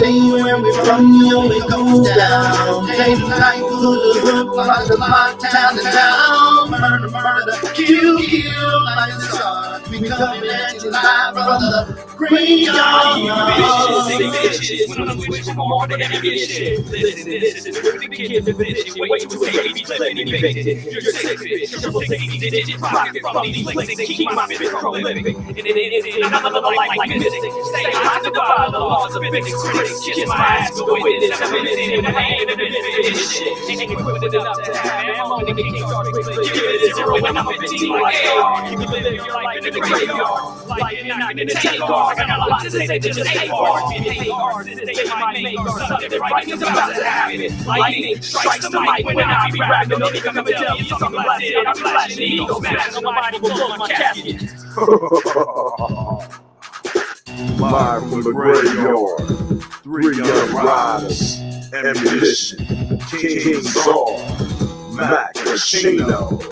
day when we from you, it goes down. Day to night, hood, block to block, town to town. Murder, murder, kill, kill, like the sun. We coming at you live from the graveyard. Bitches, when I'm switching more than any shit. Listen, the kids are bitching. Wait till it's baby split and evicted. You're sick, bitch. Triple 60 digit profit from these links and keep my bitch prolific. And it is another life like mystic. Stay high to defy the laws of physics. Critics kiss my ass, go with it. 7 minutes in my hand and this shit. Ain't equipped enough to have ammo when the king starts to give it a zero when I'm 15 like AR. Keep living your life in the graveyard. Like you're not gonna take off. I got a lot to say that just ain't hard. Me hate ours, they might make our something right is about to happen. Lightning strikes the mic when I be rapping. Don't even come and tell me something like it. I'm flashing the ego smash. Nobody will blow my casket. Live from the graveyard, 3 young riders, ammunition, King Saul, Mac Pacino.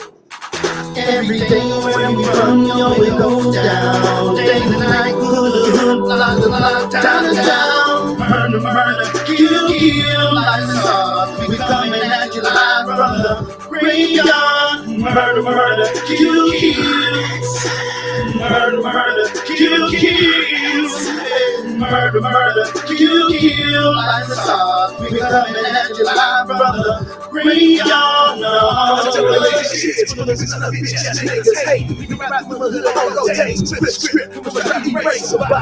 Every day when we from you, it goes down. Day to night, hood, block to block, town to town. Murder, murder, kill, kill, like the sun. We coming at you live from the graveyard. Murder, murder, kill, kill. Murder, murder, kill, kill. Murder, murder, kill, kill, like the sun. We coming at you live from the graveyard.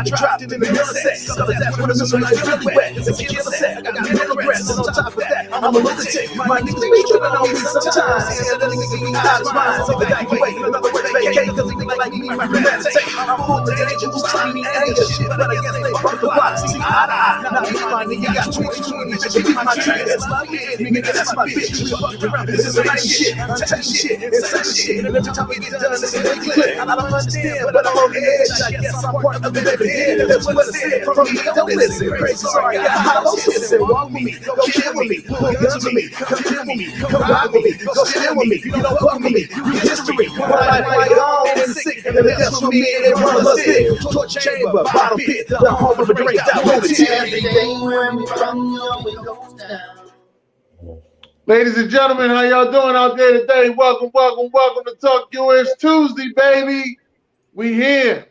Dropped it in the middle set. That's when the system is really wet. It's a killer set. I got mental rest. On top of that, I'm a lunatic. My niggas be tripping on me sometimes. And then niggas be out of mind. So they evacuate. Another way to vacate. Cause they like me, my meditate. I'm full of danger. Who's trying me anger shit? But I guess they fuck the plot. See, eye to eye. Now me, my nigga got 20, bitch. Beat my trigger. That's my bitch. Nigga, that's my bitch. We fucking around. This is nice shit. I'm touching shit. It's such shit. And every time we get done, it's a big clip. I don't understand, but I'm on the edge. I guess I'm part of the baby head. That's what it said. From me, don't listen. Crazy, sorry, I got hollow tips. Walk with me, go chill with me, pull guns with me, come kill with me, come ride with me, go chill with me. You don't fuck with me, you read history. My life like gone and sick, and the death's for me, and it runs us sick. Torture chamber, bottom pit, the home of the great that lunatic. Every day when we from you, it goes down. Ladies and gentlemen, how y'all doing out there today? Welcome to Talk US Tuesday, baby. We here.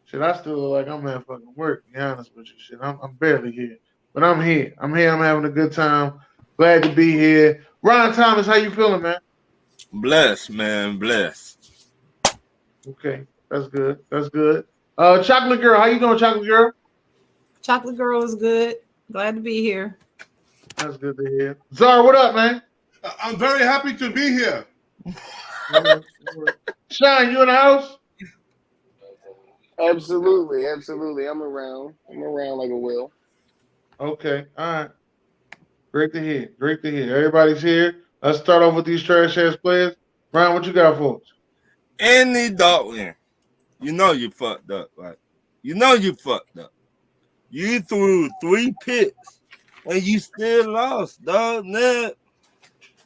Shit, I still look like I'm at fucking work, to be honest with you. Shit, I'm barely here. But I'm here. I'm having a good time. Glad to be here. Ron Thomas, how you feeling, man? Blessed, man. Blessed. Okay, that's good. Chocolate Girl, how you doing, Chocolate Girl? Chocolate Girl is good. Glad to be here. That's good to hear. Zara, what up, man? I'm very happy to be here. Shine, you in the house? Absolutely. I'm around like a whale. Okay, all right. Great to hear. Everybody's here. Let's start off with these trash ass players. Ryan, what you got for us? Andy Dalton, you know you fucked up, right? You know you fucked up. You threw 3 picks and you still lost, dog. Now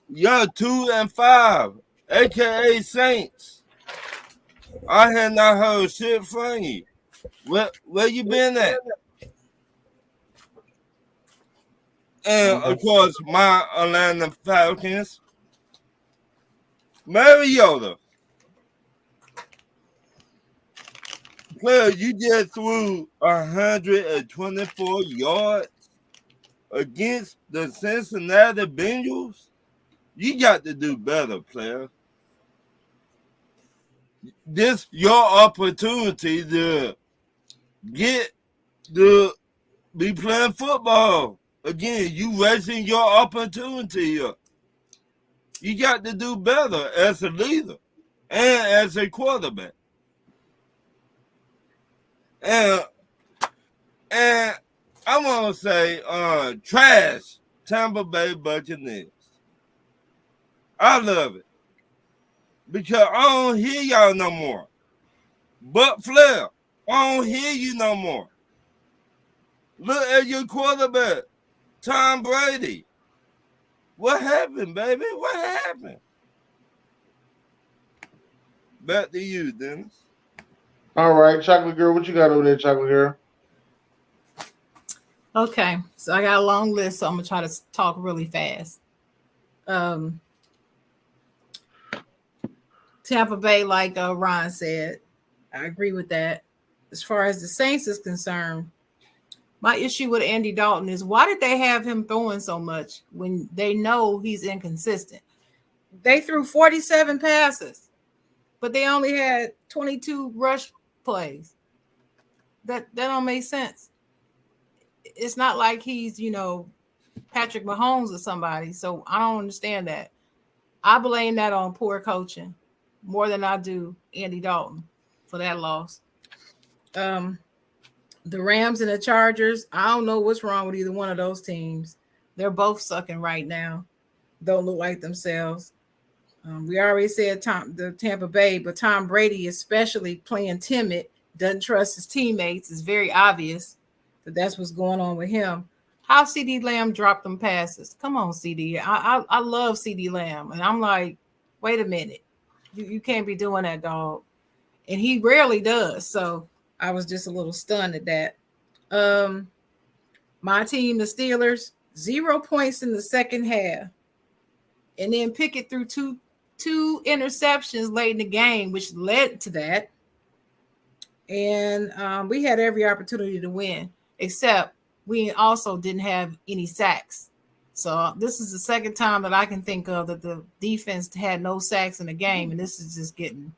you're 2-5, aka Saints. I had not heard shit from you. Where you been at? And of course, my Atlanta Falcons, Mariota. Player, you just threw 124 yards against the Cincinnati Bengals. You got to do better, player. This your opportunity to be playing football. Again, you raising your opportunity up. You got to do better as a leader and as a quarterback. And I want to say trash Tampa Bay Buccaneers. I love it. Because I don't hear y'all no more. But Flair, I don't hear you no more. Look at your quarterback, Tom Brady. What happened, baby? What happened? Back to you, Dennis. All right, Chocolate Girl, what you got over there, Chocolate Girl? Okay, so I got a long list, so I'm gonna try to talk really fast. Um, Tampa Bay, like Ron said, I agree with that. As far as the Saints is concerned, my issue with Andy Dalton is why did they have him throwing so much when they know he's inconsistent? They threw 47 passes, but they only had 22 rush plays. That don't make sense. It's not like he's, Patrick Mahomes or somebody. So I don't understand that. I blame that on poor coaching more than I do Andy Dalton for that loss. Um, the Rams and the Chargers, I don't know what's wrong with either one of those teams. They're both sucking right now. Don't look like themselves. We already said the Tampa Bay, but Tom Brady, especially playing timid, doesn't trust his teammates. It's very obvious that that's what's going on with him. How CD Lamb dropped them passes? Come on, CD. I love CD Lamb, and I'm like, wait a minute, you can't be doing that, dog. And he rarely does. So I was just a little stunned at that. My team, the Steelers, 0 points in the second half, and then Pickett threw two interceptions late in the game, which led to that. And we had every opportunity to win, except we also didn't have any sacks. So this is the second time that I can think of that the defense had no sacks in the game, and this is just getting.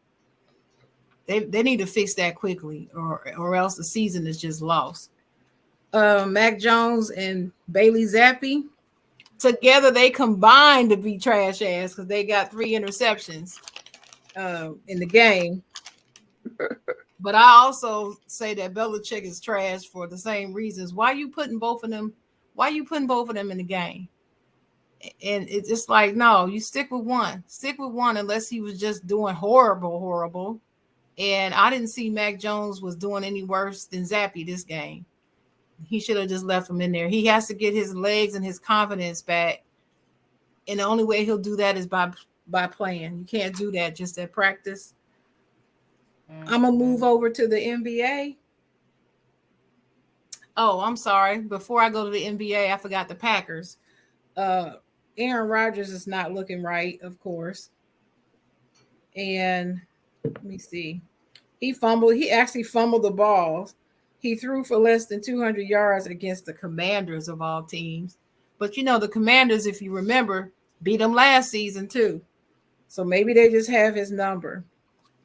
They need to fix that quickly, or else the season is just lost. Mac Jones and Bailey Zappi, together they combined to be trash ass because they got 3 interceptions in the game. But I also say that Belichick is trash for the same reasons. Why are you putting both of them? Why are you putting both of them in the game? And it's just like, no, you stick with one. Stick with one unless he was just doing horrible. And I didn't see Mac Jones was doing any worse than Zappi this game. He should have just left him in there. He has to get his legs and his confidence back. And the only way he'll do that is by playing. You can't do that just at practice. I'm going to move over to the NBA. Oh, I'm sorry. Before I go to the NBA, I forgot the Packers. Aaron Rodgers is not looking right, of course. And let me see. He actually fumbled the ball. He threw for less than 200 yards against the Commanders of all teams. But, the Commanders, if you remember, beat them last season too. So maybe they just have his number.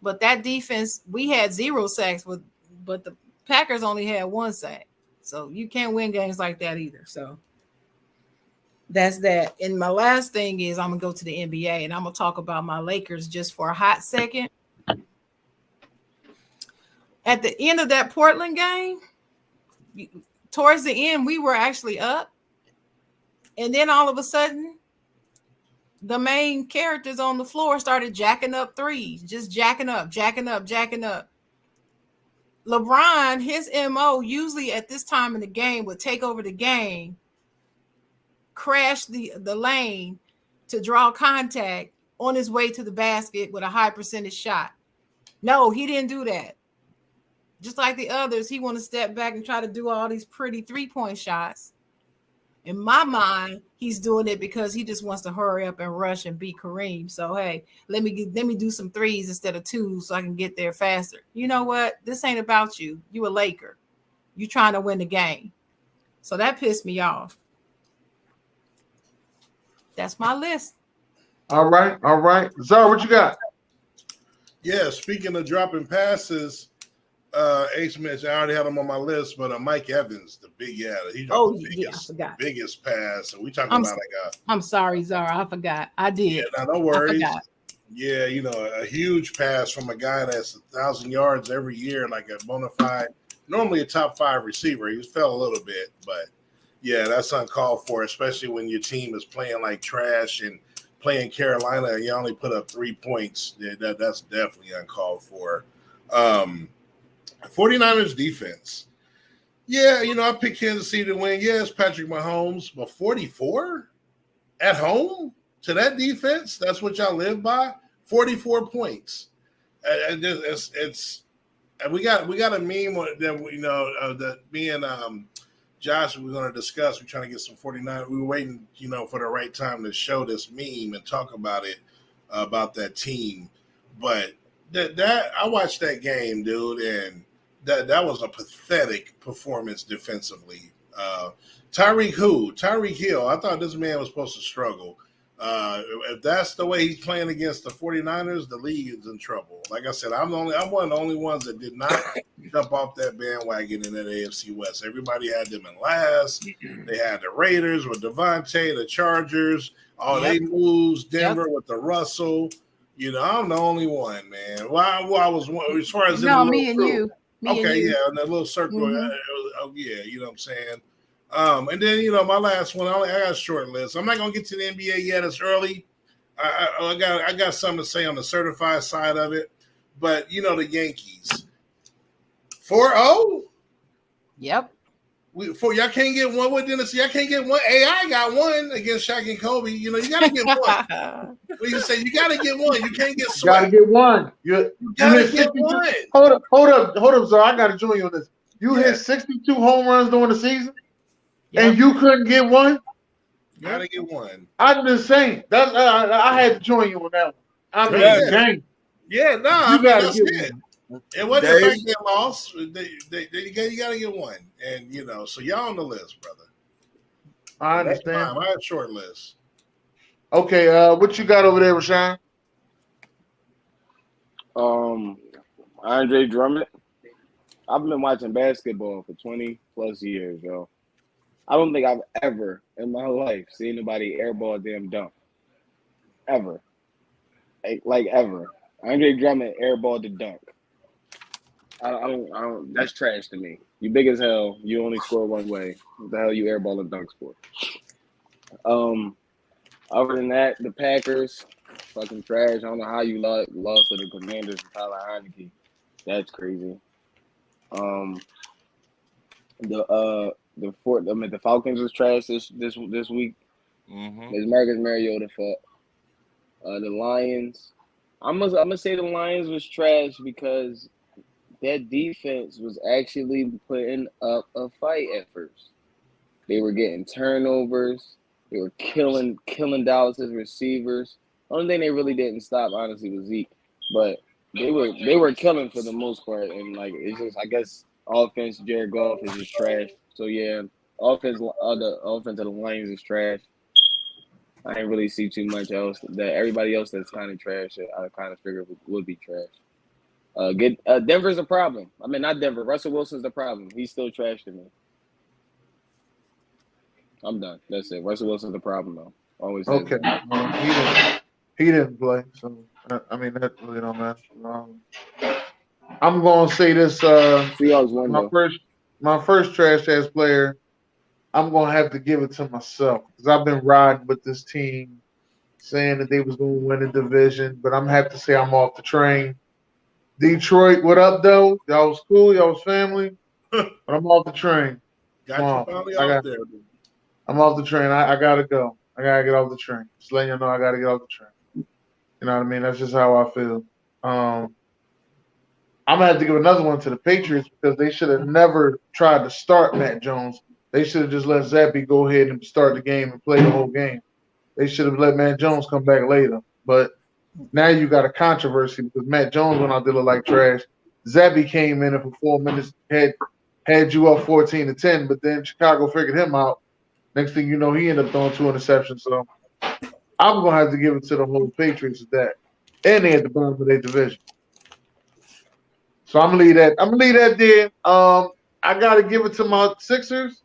But that defense, we had 0 sacks, but the Packers only had 1 sack. So you can't win games like that either. So that's that. And my last thing is I'm going to go to the NBA, and I'm going to talk about my Lakers just for a hot second. At the end of that Portland game, towards the end, we were actually up. And then all of a sudden, the main characters on the floor started jacking up threes, just jacking up. LeBron, his MO, usually at this time in the game would take over the game, crash the lane to draw contact on his way to the basket with a high percentage shot. No, he didn't do that. Just like the others, he want to step back and try to do all these pretty 3-point shots. In my mind, he's doing it because he just wants to hurry up and rush and beat Kareem. So, hey, let me do some threes instead of 2 so I can get there faster. You know what? This ain't about you. You a Laker. You trying to win the game. So that pissed me off. That's my list. All right. Zara, what you got? Yeah, speaking of dropping passes, Ace mentioned I already had him on my list, but Mike Evans, the big he dropped the biggest pass. So we talking about I'm sorry, Zara, I forgot. I did. Yeah, no worries. Yeah, a huge pass from a guy that's 1,000 yards every year, like a bona fide, normally a top 5 receiver. He fell a little bit, but yeah, that's uncalled for, especially when your team is playing like trash and playing Carolina and you only put up 3 points. Yeah, that's definitely uncalled for. 49ers defense. Yeah, I picked Kansas City to win. Yes, Patrick Mahomes, but 44 at home to that defense, that's what y'all live by? 44 points. And we got a meme that that me and Josh was going to discuss. We're trying to get some 49. We were waiting, for the right time to show this meme and talk about it, about that team. But that I watched that game, dude, and that was a pathetic performance defensively. Tyreek Hill. I thought this man was supposed to struggle. If that's the way he's playing against the 49ers, the league is in trouble. Like I said, I'm one of the only ones that did not jump off that bandwagon in that AFC West. Everybody had them in last. They had the Raiders with Devontae, the Chargers, they moves, Denver with the Russell. I'm the only one, man. Well, I was as far as me and you. Okay, yeah, in that little circle. Mm-hmm. You know what I'm saying? And then, my last one, I got a short list. I'm not going to get to the NBA yet. It's early. I got something to say on the certified side of it. But, the Yankees. 4-0? Yep. Y'all can't get one with Dennis. Y'all can't get one. AI got one against Shaq and Kobe. You got to get one. You say you got to get one. You can't get swept. You got to get one. You got to get one. Hold up, sir. I got to join you on this. You hit 62 home runs during the season? Yep. And you couldn't get one? Gotta get one. I'm just saying. That's I had to join you on that one. I mean, dang. Yeah, that's it. It wasn't the fact they lost. You gotta get one. And so y'all on the list, brother. I understand. I had a short list. Okay, what you got over there, Rashawn? Andre Drummond. I've been watching basketball for 20 plus years, yo. I don't think I've ever in my life seen anybody airball a damn dunk. Ever. Like ever. Andre Drummond airballed the dunk. I don't that's trash to me. You big as hell, you only score one way. What the hell you airballing dunks for? Other than that, the Packers, fucking trash. I don't know how you lost to the Commanders and Tyler Heineke. That's crazy. The Falcons was trash this week. Mm-hmm. It's Marcus Mariota fault. The Lions, I'm gonna say the Lions was trash because that defense was actually putting up a fight at first. They were getting turnovers. They were killing Dallas's receivers. Only thing they really didn't stop, honestly, was Zeke. But they were killing for the most part, and it's just, I guess, offense. Jared Goff is just trash. So yeah, the offense of the Lions is trash. I didn't really see too much else. That everybody else that's kind of trash, I kind of figured would be trash. Denver's a problem. I mean, not Denver. Russell Wilson's the problem. He's still trash to me. I'm done. That's it. Russell Wilson's the problem, though. Always. Okay. He didn't play, so I mean that really don't matter. I'm gonna say this. My first trash ass player. I'm gonna have to give it to myself because I've been riding with this team, saying that they was gonna win the division, but I'm gonna have to say I'm off the train. Detroit, what up though? Y'all was cool, y'all was family, but I'm off the train. I'm off the train. I gotta go. I gotta get off the train. Just letting you know I gotta get off the train. You know what I mean? That's just how I feel. I'm gonna have to give another one to the Patriots because they should have never tried to start Matt Jones. They should have just let Zappy go ahead and start the game and play the whole game. They should have let Matt Jones come back later. But now you got a controversy because Matt Jones went out there look like trash. Zappy came in and for 4 minutes had you up 14-10, but then Chicago figured him out. Next thing you know, he ended up throwing 2 interceptions. So I'm gonna have to give it to the whole Patriots with that. And they at the bottom of their division. So I'm gonna leave that there. I gotta give it to my Sixers.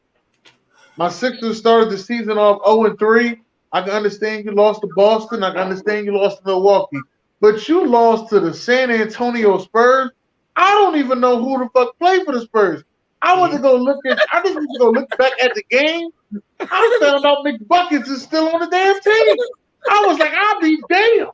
My Sixers started the season off 0-3. I can understand you lost to Boston. I can understand you lost to Milwaukee. But you lost to the San Antonio Spurs. I don't even know who the fuck played for the Spurs. I just need to go look back at the game. I found out McBuckets is still on the damn team. I was like, I'll be damn.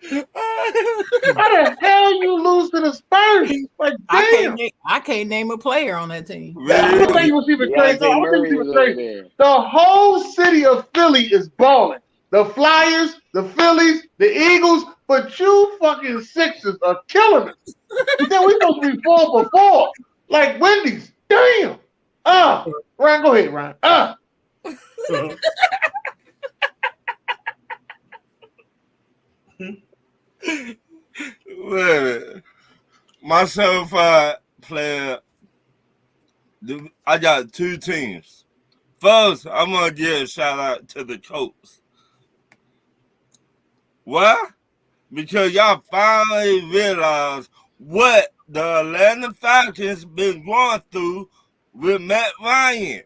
How the hell you lose to the Spurs? Like, damn. I can't name a player on that team. I'll tell you what's even crazy. The whole city of Philly is balling. The Flyers, the Phillies, the Eagles, but you fucking Sixers are killing us. Then we supposed to be 4 for 4, like Wendy's. Damn. Ryan, go ahead, Ryan. Wait, my certified player, I got two teams. First, I'm gonna give a shout out to the Colts. Why? Because y'all finally realized what the Atlanta Falcons been going through with Matt Ryan.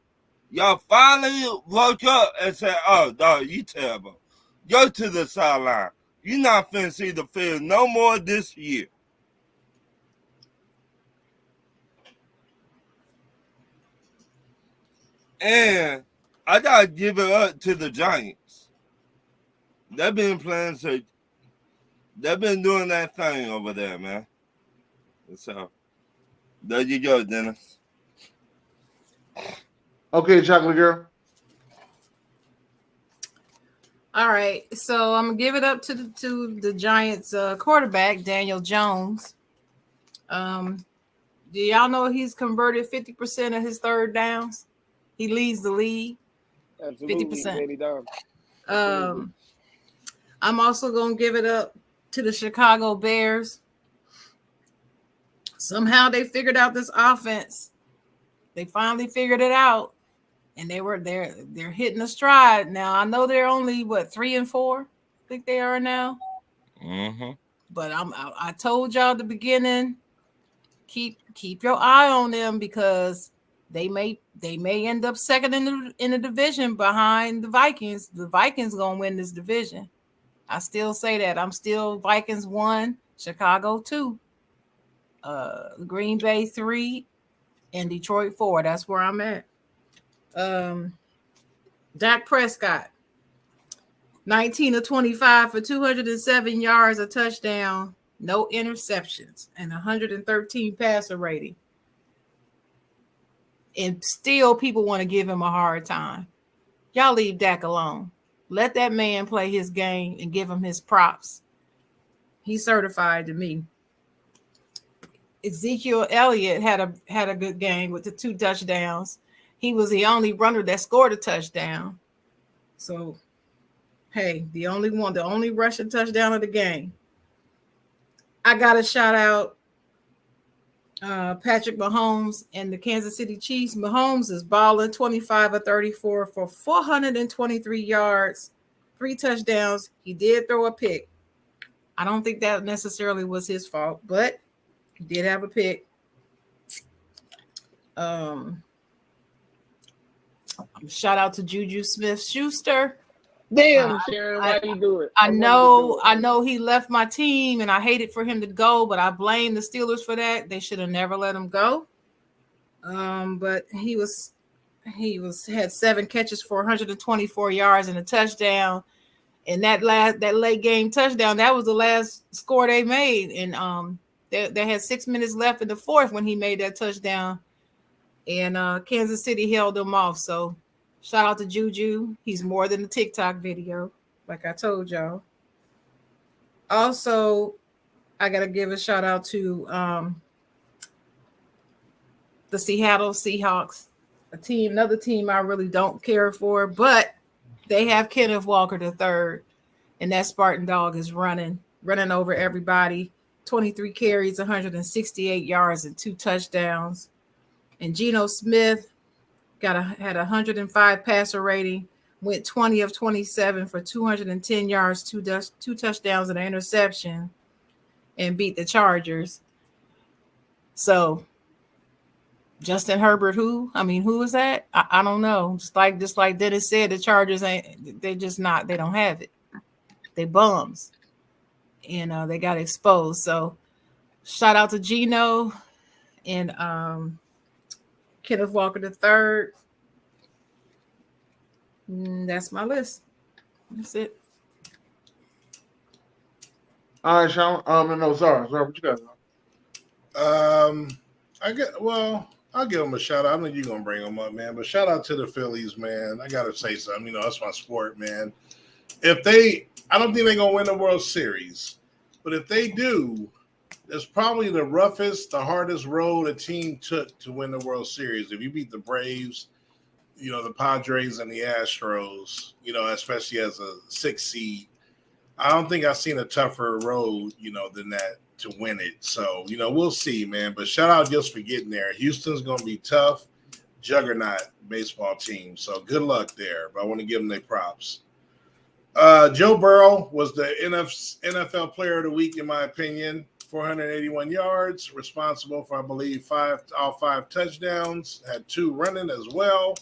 Y'all finally woke up and said, "Oh, dog, you terrible. Go to the sideline. You're not finna see the field no more this year." And I gotta give it up to the Giants. They've been playing, so they've been doing that thing over there, man. So there you go, Dennis. Okay, chocolate girl. All right, so I'm gonna give it up to the Giants quarterback Daniel Jones. Do y'all know he's converted 50% of his third downs? He leads the league. Absolutely, 50%. I'm also gonna give it up to the Chicago Bears. Somehow they figured out this offense. They finally figured it out, and they're hitting a stride now. I know they're only 3-4. I think they are now. Mm-hmm. But I told y'all at the beginning, keep your eye on them because they may end up second in the division behind the Vikings. The Vikings gonna win this division. I still say that. I'm still Vikings 1, Chicago 2, Green Bay 3, and Detroit 4. That's where I'm at. Dak Prescott, 19 of 25 for 207 yards, a touchdown, no interceptions, and 113 passer rating. And still people want to give him a hard time. Y'all leave Dak alone. Let that man play his game and give him his props. He's certified to me. Ezekiel Elliott had a good game with the 2 touchdowns. He was the only runner that scored a touchdown. So, hey, the only rushing touchdown of the game. I got to shout out Patrick Mahomes and the Kansas City Chiefs. Mahomes is balling, 25 of 34 for 423 yards, 3 touchdowns. He did throw a pick. I don't think that necessarily was his fault, but he did have a pick. Shout out to Juju Smith-Schuster. Damn, Sharon, why you do it? I know he left my team and I hated for him to go, but I blame the Steelers for that. They should have never let him go. But he had 7 catches for 124 yards and a touchdown. And that late game touchdown, that was the last score they made. And they had 6 minutes left in the fourth when he made that touchdown. And Kansas City held him off. So shout out to Juju. He's more than a TikTok video, like I told y'all. Also, I got to give a shout out to the Seattle Seahawks, another team I really don't care for, but they have Kenneth Walker III, and that Spartan dog is running over everybody. 23 carries, 168 yards, and 2 touchdowns. And Geno Smith had 105 passer rating, went 20 of 27 for 210 yards, 2 touchdowns, and an interception, and beat the Chargers. So Justin Herbert, who is that? I don't know. Just like Dennis said, the Chargers they don't have it. They bums. And they got exposed. So shout out to Geno and Kenneth Walker III. That's my list. That's it. All right, Sean. No, sorry, what you got? I'll give them a shout out. I know you're gonna bring them up, man. But shout out to the Phillies, man. I gotta say something. That's my sport, man. I don't think they're gonna win the World Series, but if they do, it's probably the roughest, the hardest road a team took to win the World Series. If you beat the Braves, the Padres and the Astros, especially as a 6 seed, I don't think I've seen a tougher road, than that to win it. So, we'll see, man. But shout out just for getting there. Houston's going to be tough, juggernaut baseball team. So good luck there. But I want to give them their props. Joe Burrow was the NFL Player of the Week, in my opinion. 481 yards, responsible for, I believe, all five touchdowns. Had 2 running as well.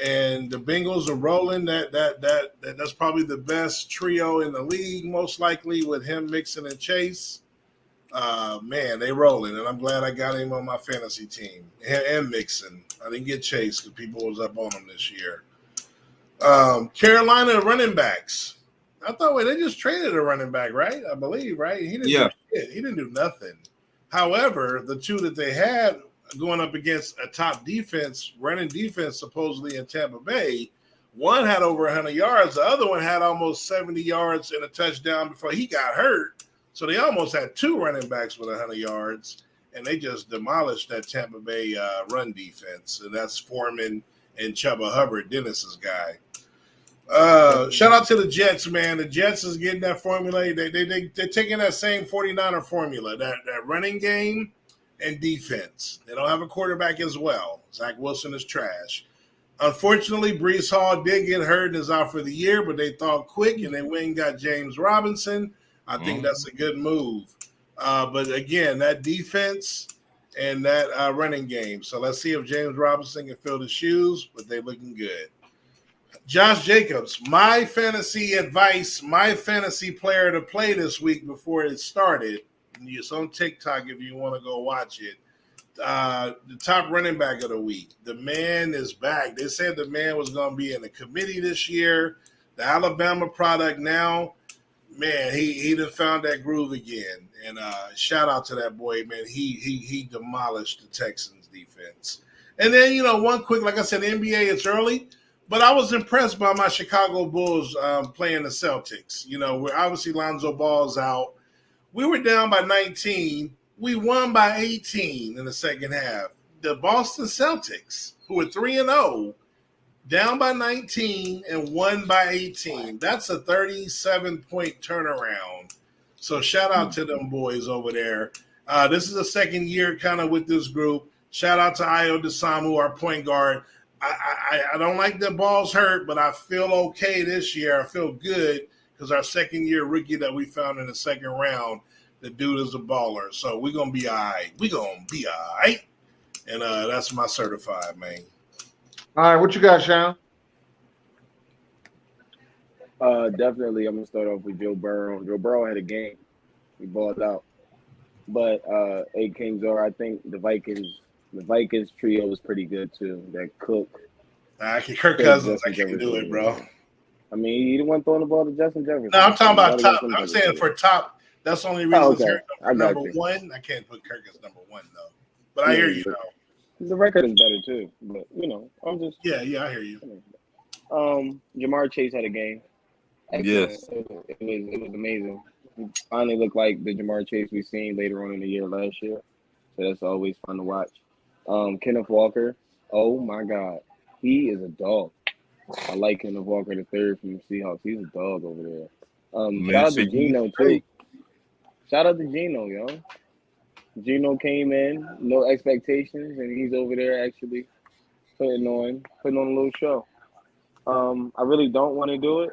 And the Bengals are rolling. That's probably the best trio in the league, most likely, with him, Mixon, and Chase. Man, they rolling, and I'm glad I got him on my fantasy team and Mixon. I didn't get Chase because people was up on him this year. Carolina running backs. I thought they just traded a running back, right? I believe, right? He didn't do shit. He didn't do nothing. However, the 2 that they had going up against a top defense, running defense, supposedly in Tampa Bay, one had over 100 yards. The other one had almost 70 yards and a touchdown before he got hurt. So they almost had 2 running backs with 100 yards, and they just demolished that Tampa Bay run defense. And that's Foreman and Chuba Hubbard, Dennis's guy. Shout out to the Jets, man. The Jets is getting that formula. They're taking that same 49er formula, that running game and defense. They don't have a quarterback as well. Zach Wilson is trash. Unfortunately, Breece Hall did get hurt and is out for the year, but they thought quick, and they went and got James Robinson. I think that's a good move. But again, that defense and that running game. So let's see if James Robinson can fill the shoes, but they're looking good. Josh Jacobs, my fantasy advice, my fantasy player to play this week before it started. It's on TikTok if you want to go watch it. The top running back of the week. The man is back. They said the man was going to be in the committee this year. The Alabama product now. Man, he done found that groove again. And shout out to that boy, man. He demolished the Texans defense. And then, one quick, like I said, the NBA, it's early. But I was impressed by my Chicago Bulls playing the Celtics. Where obviously Lonzo Ball's out. We were down by 19. We won by 18 in the second half. The Boston Celtics, who were 3-0, down by 19 and won by 18. That's a 37-point turnaround. So shout out to them boys over there. This is the second year kind of with this group. Shout out to Ayo Dosunmu, our point guard. I don't like the balls hurt, but I feel okay this year. I feel good because our second-year rookie that we found in the second round, the dude is a baller. So we're going to be all right. We're going to be all right. And that's my certified, man. All right, what you got, Sean? Definitely, I'm going to start off with Joe Burrow. Joe Burrow had a game. He balled out. But A. Kingzor, I think the Vikings trio was pretty good too. That Cook. Kirk Cousins, I can't do it, bro. I mean, he the one throwing the ball to Justin Jefferson. No, I'm talking about top. I'm saying for top. That's the only reason okay. number 1. I can't put Kirk as number 1 though. But I hear you though. The record is better too. But I'm just yeah, I hear you. Jamar Chase had a game. Excellent. Yes, it was amazing. He finally looked like the Jamar Chase we've seen later on in the year last year. So that's always fun to watch. Kenneth Walker, oh my God, he is a dog. I like Kenneth Walker, the third from the Seahawks. He's a dog over there. Shout out to Geno too. Shout out to Geno, yo. Geno came in, no expectations, and he's over there actually putting on a little show. I really don't want to do it,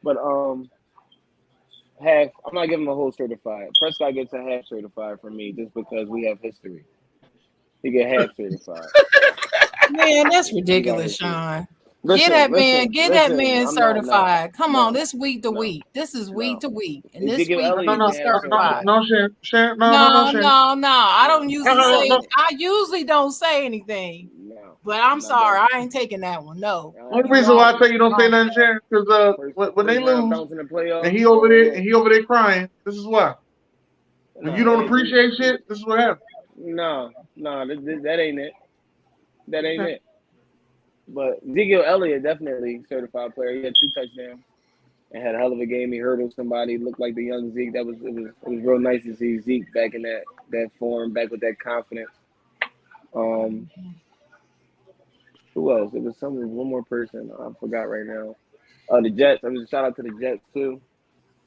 but I'm not giving him a whole certified. Prescott gets a half certified for me just because we have history. He get half certified. Man, that's ridiculous, Sean. Get that man certified. Come on, this week to week. This is week to week. And this week no, certified. No. I don't usually don't say anything. No. But I'm sorry, I ain't taking that one. No. Only reason why I tell you don't say nothing, Sharon, because when they lose and he over there crying, this is why. When you don't appreciate shit, this is what happens. No, that ain't it. That ain't it. But Ezekiel Elliott definitely certified player. He had 2 touchdowns. and had a hell of a game. He hurdled somebody, looked like the young Zeke. It was real nice to see Zeke back in that form, back with that confidence. Who else? It was one more person. I forgot right now. The Jets. I mean, shout out to the Jets too.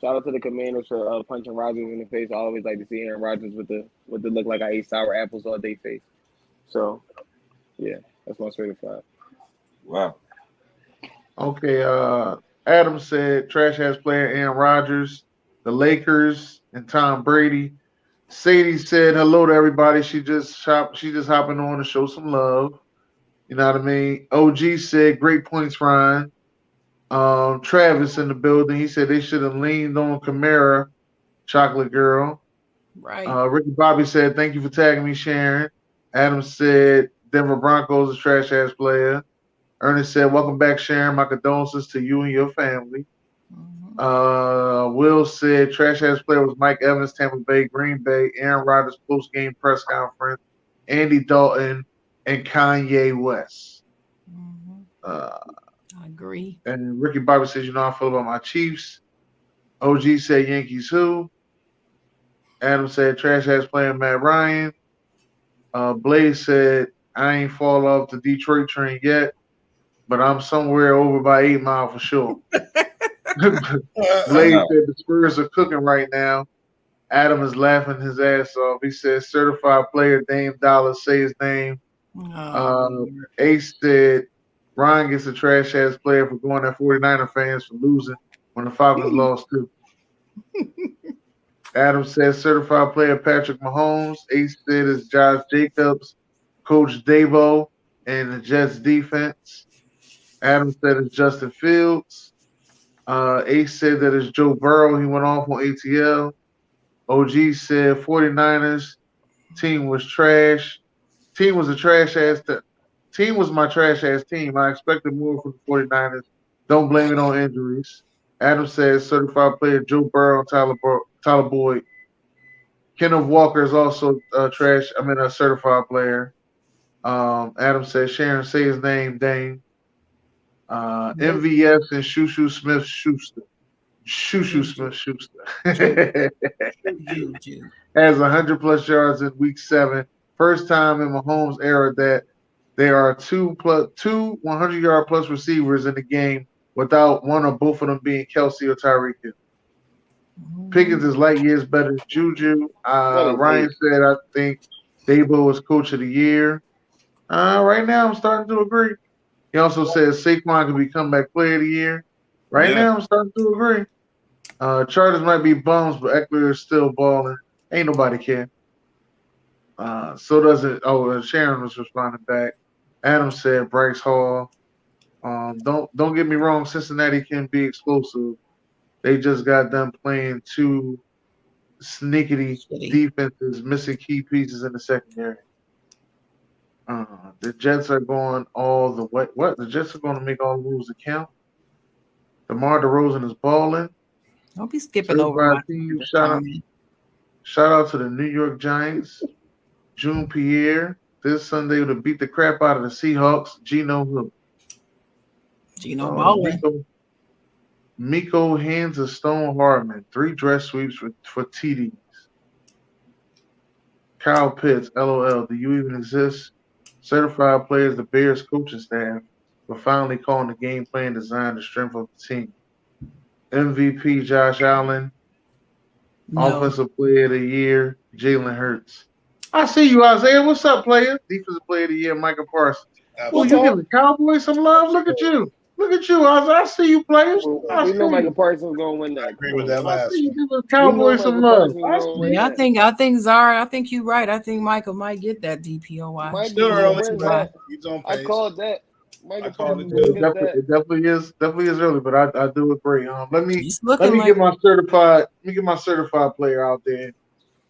Shout out to the Commanders for punching Rodgers in the face. I always like to see Aaron Rodgers with the look like I ate sour apples all day face. So, yeah, that's my certified. Wow. Okay, Adam said trash ass player Aaron Rodgers, the Lakers, and Tom Brady. Sadie said hello to everybody. She just hopping on to show some love. You know what I mean? OG said great points, Ryan. Travis in the building. He said they should have leaned on Kamara, Chocolate Girl. Right. Ricky Bobby said thank you for tagging me, Sharon. Adam said Denver Broncos a trash ass player. Ernest said, welcome back, Sharon. My condolences to you and your family. Will said, trash ass player was Mike Evans, Tampa Bay, Green Bay, Aaron Rodgers post game press conference, Andy Dalton, and Kanye West. I agree. And Ricky Bobby says, you know how I feel about my Chiefs. OG said, Yankees who? Adam said, trash ass player Matt Ryan. Blaze said, I ain't fall off the Detroit train yet, but I'm somewhere over by 8 Mile for sure. Blaze said the Spurs are cooking right now. Adam is laughing his ass off. He says certified player Dame Dollar, say his name. Ace said Ryan gets a trash ass player for going at 49er fans for losing when the Falcons lost too. Adam says certified player Patrick Mahomes. Ace said it's Josh Jacobs, Coach Dabo, and the Jets defense. Adam said it's Justin Fields. Ace said that it's Joe Burrow. He went off on ATL. OG said 49ers team was trash. Team was a trash ass. Team was my trash ass team. I expected more from the 49ers. Don't blame it on injuries. Adam says certified player Joe Burrow, Tyler Boyd. Kenneth Walker is also a certified player. Adam says Sharon, say his name, Dane. MVS and Shushu Smith Schuster. Shushu Smith Schuster has 100 plus yards in week 7. First time in Mahomes' era that there are two 100 yard plus receivers in the game without one or both of them being Kelsey or Tyreek Hill. Pickens is light years better than Juju. Ryan said I think Dabo is coach of the year. Right now I'm starting to agree. He also says Saquon could be comeback player of the year. Right now I'm starting to agree. Chargers might be bums, but Eckler is still balling. Ain't nobody care. So does it. Oh, Sharon was responding back. Adam said Bryce Hall. Don't get me wrong. Cincinnati can be explosive. They just got done playing 2 sneaky defenses, missing key pieces in the secondary. The Jets are going all the way. What? The Jets are going to make all the rules count. DeMar DeRozan is balling. Don't be skipping over my team. Shout out to the New York Giants. June Pierre this Sunday to beat the crap out of the Seahawks. Gino balling. Miko hands a Stone Hardman. 3 dress sweeps for TDs. Kyle Pitts, LOL. Do you even exist? Certified players, the Bears coaching staff, for finally calling the game plan design the strength of the team. MVP Josh Allen. Offensive player of the year, Jalen Hurts. I see you, Isaiah. What's up, player? Defensive player of the year, Michael Parsons. Well, you giving the Cowboys some love? Look at you. Look at you, Isaiah. I see you, players. We know Michael Parsons going to win that. I agree with that last. I see you giving the Cowboys some love. Yeah, I think Zara. I think you're right. I think Michael might get that DPOY. Still early. He's on pace. I called that. It definitely is early, but I do agree. Let me get my certified player out there.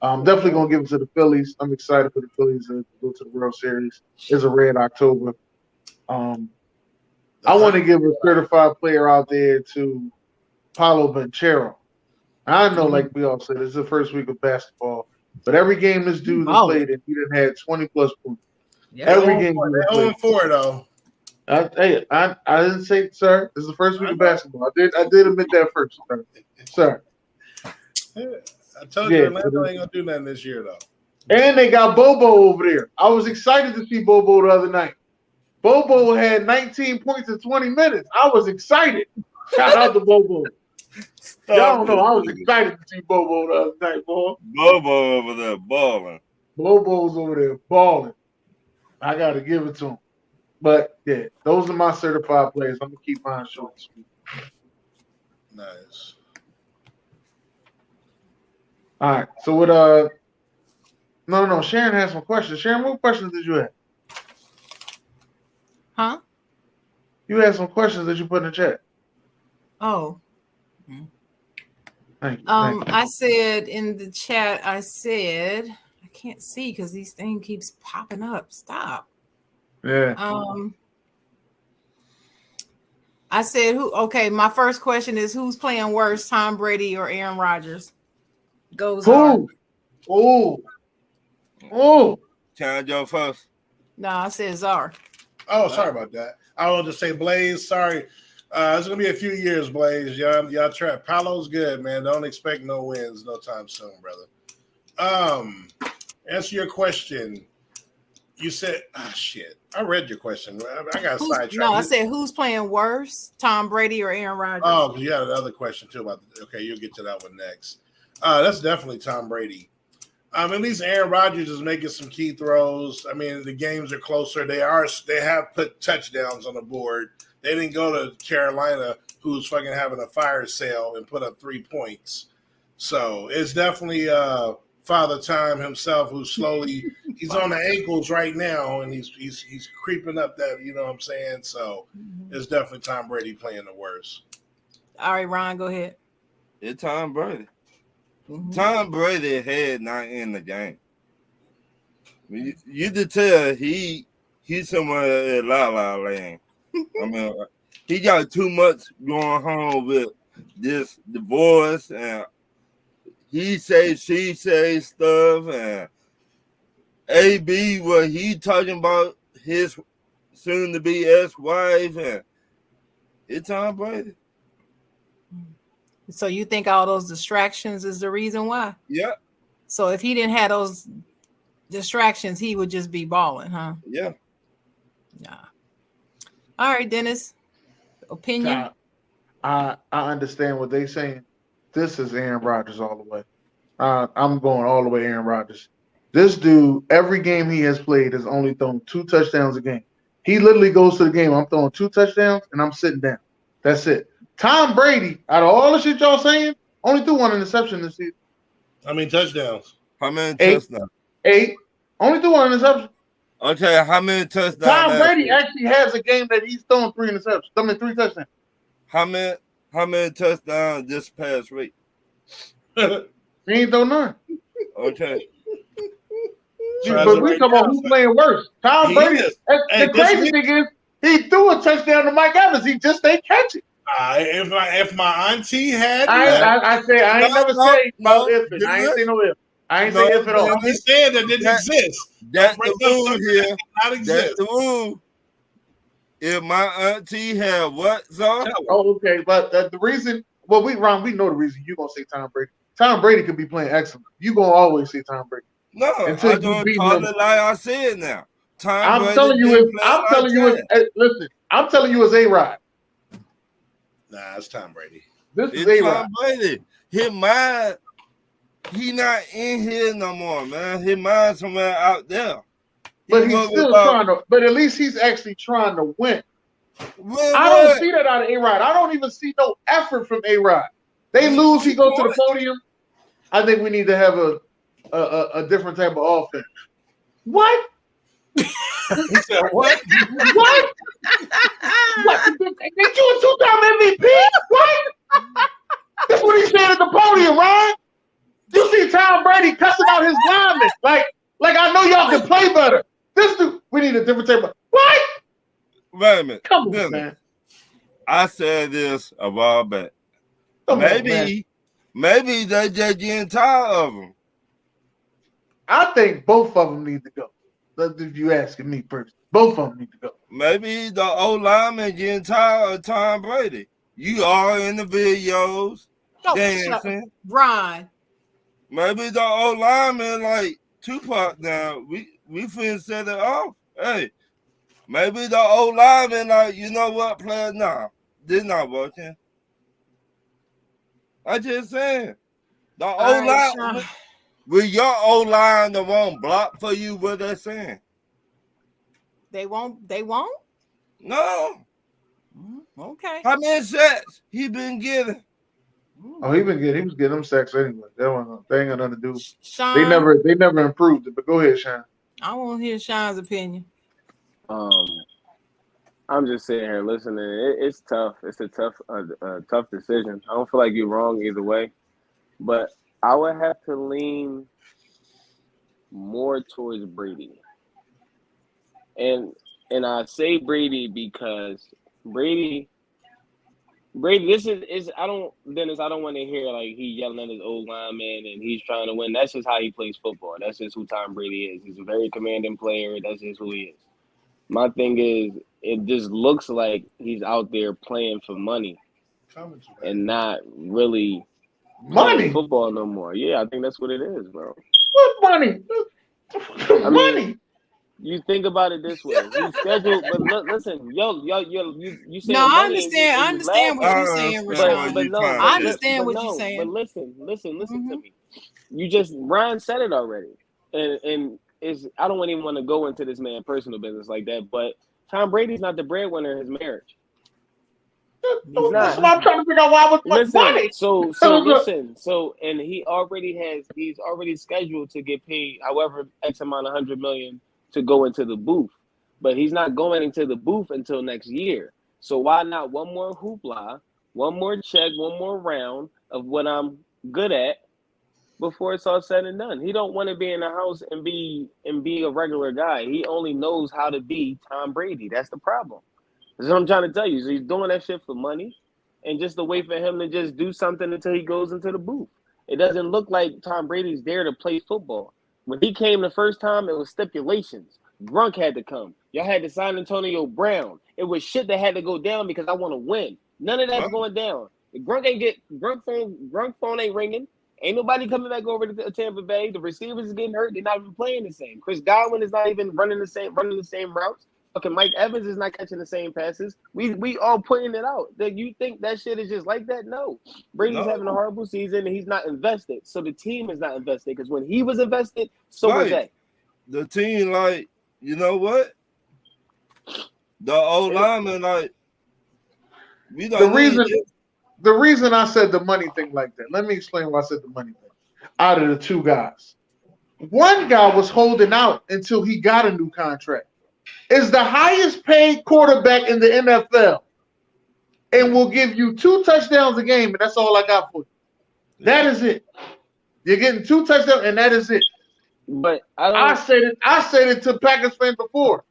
I'm definitely gonna give it to the Phillies. I'm excited for the Phillies to go to the World Series. It's a red October. I want to give a certified player out there to Paulo Banchero. I know, like we all said, this is the first week of basketball, but every game this dude has played, and he done had 20 plus points. Yeah, every game. They're 0-4 though. Hey, I didn't say, sir. This is the first week of basketball. I did admit that first, sir. I told you Yeah, Orlando ain't gonna do nothing this year though. and they got Bobo over there. I was excited to see Bobo the other night. Bobo had 19 points in 20 minutes. I was excited. Shout out to Bobo. Y'all don't know. I was excited to see Bobo the other night, boy. Bobo over there balling. Bobo's over there balling. I got to give it to him. But yeah, those are my certified players. I'm gonna keep mine short and sweet. Nice. All right. So with no, Sharon has some questions. Sharon, what questions did you have? Huh? You had some questions that you put in the chat. Oh. Thank you. I said in the chat, I can't see because these things keeps popping up. Stop. Yeah. I said okay, my first question is who's playing worse, Tom Brady or Aaron Rodgers? Goes on. Oh. Can I go first? No, I said Czar. Oh, sorry about that. I will just say Blaze, sorry. It's gonna be a few years, Blaze. Y'all try. Paolo's good, man. Don't expect no wins no time soon, brother. Answer your question. You said, shit. I read your question. I got sidetracked. No, I said who's playing worse, Tom Brady or Aaron Rodgers? Oh, because you had another question too about. Okay, you'll get to that one next. That's definitely Tom Brady. At least Aaron Rodgers is making some key throws. I mean, the games are closer. They have put touchdowns on the board. They didn't go to Carolina, who's fucking having a fire sale, and put up 3 points. So it's definitely Father Time himself, who's slowly he's on the ankles right now, and he's creeping up that. You know what I'm saying? So it's definitely Tom Brady playing the worst. All right, Ron, go ahead. It's Tom Brady. Tom Brady head not in the game. You could tell he's somewhere in La La Land. I mean, he got too much going on with this divorce and he say, she say stuff, and AB, what he talking about his soon-to-be ex-wife, and it's Tom Brady. So you think all those distractions is the reason why? Yeah. So if he didn't have those distractions, he would just be balling, huh? Yeah. Nah. All right, Dennis. Opinion? I understand what they're saying. This is Aaron Rodgers all the way. I'm going all the way Aaron Rodgers. This dude, every game he has played, has only thrown 2 touchdowns a game. He literally goes to the game, I'm throwing 2 touchdowns, and I'm sitting down. That's it. Tom Brady, out of all the shit y'all saying, only threw 1 interception this season. How many touchdowns? How many touchdowns? 8. Only threw 1 interception. Okay, how many touchdowns? Tom Brady actually has a game that he's throwing 3 interceptions. I mean, 3 touchdowns. How many touchdowns this past week? He ain't throw none. Okay. But we talking about who's playing worse. Tom Brady. The crazy thing is, he threw a touchdown to Mike Evans. He just ain't catch it. If my auntie had, I ain't never say no if. I ain't say no if. I ain't say if at all. I'm just saying that didn't exist. That's the rule here. Not exist. That's the rule. If my auntie had what, Zar? Oh, okay. But the reason, well, we know the reason you're gonna say Tom Brady. Tom Brady could be playing excellent. You're gonna always sayOm Brady. No, until I don't call it like I said now. I'm telling you, listen, I'm telling you as A-Rod. Nah, it's Tom Brady. This is A-Rod. Tom Brady. His mind, he not in here no more, man. His mind somewhere out there. But he's still trying to. But at least he's actually trying to win. I don't see that out of A-Rod. I don't even see no effort from A-Rod. They lose, he goes to the podium. I think we need to have a different type of offense. What? He said what? What? What? Did you a 2-time MVP? What? That's what he said at the podium, right? You see Tom Brady cussing out his linemen. Like I know y'all can play better. This dude, we need a different type of what? Wait a minute. Come on, man. I said this a while back. Maybe they just getting tired of him. I think both of them need to go. If you asking me first, both of them need to go. Maybe the old lineman getting tired of Tom Brady. You all in the videos dancing. Ron. Maybe the old lineman like Tupac now. We finna set it off. Hey, maybe the old lineman like, you know what, player? Nah, this not working. I just saying. The old line, will your old line the one block for you what they're saying? They won't? No. Okay. How many sacks he been getting? Oh, he was getting them sacks anyway. They ain't got nothing to do. Sean, they never improved it. But go ahead, Sean. I want to hear Sean's opinion. I'm just sitting here listening. It's tough. It's a tough decision. I don't feel like you're wrong either way, but I would have to lean more towards Brady. And I say Brady because Brady, this is I don't want to hear like he yelling at his old lineman and he's trying to win. That's just how he plays football. That's just who Tom Brady is. He's a very commanding player. That's just who he is. My thing is, it just looks like he's out there playing for money and not really playing football no more. Yeah, I think that's what it is, bro. What money? Money. You think about it this way. You schedule, but listen, you say no, I understand. I understand what you're saying, Rashawn. But no, I understand what you're saying. But listen to me. You just Ryan said it already, and I don't even want to go into this man's personal business like that. But Tom Brady's not the breadwinner in his marriage. He's not. That's what I'm trying to figure out. Why was money? And he's already scheduled to get paid however X amount of $100 million to go into the booth, but he's not going into the booth until next year. So why not one more hoopla, one more check, one more round of what I'm good at before it's all said and done? He don't want to be in the house and be a regular guy. He only knows how to be Tom Brady. That's the problem. That's what I'm trying to tell you. So he's doing that shit for money and just to wait for him to just do something until he goes into the booth. It doesn't look like Tom Brady's there to play football. When he came the first time, it was stipulations. Grunk had to come. Y'all had to sign Antonio Brown. It was shit that had to go down because I want to win. None of that's going down. Grunk phone ain't ringing. Ain't nobody coming back over to Tampa Bay. The receivers is getting hurt. They're not even playing the same. Chris Godwin is not even running the same routes. Okay, Mike Evans is not catching the same passes. We all pointing it out. That you think that shit is just like that? No. Brady's having a horrible season and he's not invested. So the team is not invested because when he was invested, so was that. The team, like, you know what? The old lineman, like, we don't the reason I said the money thing like that. Let me explain why I said the money thing. Out of the two guys, one guy was holding out until he got a new contract. Is the highest paid quarterback in the NFL and will give you 2 touchdowns a game, and that's all I got for you. That is it. You're getting 2 touchdowns, and that is it. But I said it to Packers fans before.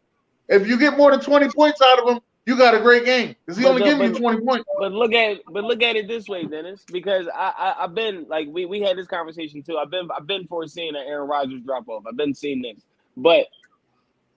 If you get more than 20 points out of him, you got a great game because he only giving you 20 points. But look at it this way, Dennis, because I've been like we had this conversation too. I've been foreseeing an Aaron Rodgers drop off. I've been seeing this, but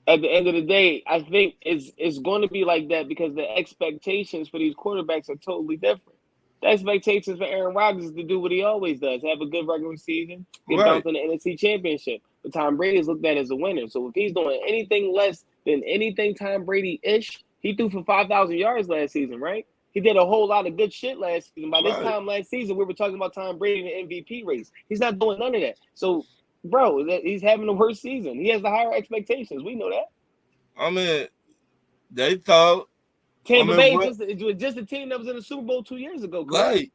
at the end of the day, I think it's going to be like that because the expectations for these quarterbacks are totally different. The expectations for Aaron Rodgers is to do what he always does, have a good regular season, get bounced in the NFC Championship. But Tom Brady is looked at as a winner. So if he's doing anything less than anything Tom Brady-ish, he threw for 5,000 yards last season, right? He did a whole lot of good shit last season. By this time last season, we were talking about Tom Brady in the MVP race. He's not doing none of that. So, bro, he's having the worst season. He has the higher expectations. We know that. I mean, they thought Tampa Bay was just a team that was in the Super Bowl 2 years ago, correct? Right.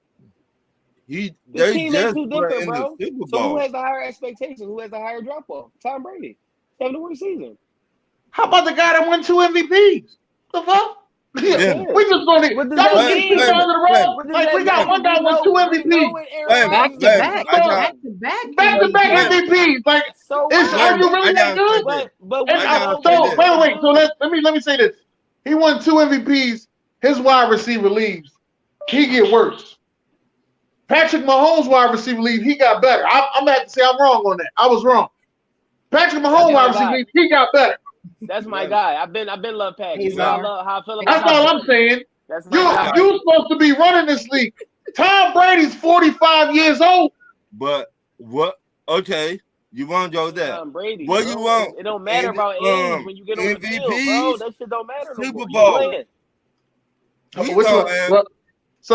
This team ain't too different, bro. So who has the higher expectations? Who has the higher drop-off? Tom Brady. He's having the worst season. How about the guy that won 2 MVPs? The fuck? Yeah. We just going to get 2 guys in a row. Like we got one guy won 2 MVPs. Back to back MVPs. Like, are you really that good? Wait. So let me say this. He won 2 MVPs. His wide receiver leaves. He get worse. Patrick Mahomes' wide receiver leaves. He got better. I'm gonna have to say I'm wrong on that. I was wrong. Patrick Mahomes' wide receiver leaves. He got better. That's my guy. I've been love Pack. You know how I feel about That's all I'm saying. That's my guy. You supposed to be running this league. Tom Brady's 45 years old. But what? Okay, you want to go there? Tom Brady. What bro. you want? It don't matter about age when you get on the field, bro. MVPs? That shit don't matter no Super more. Bowl.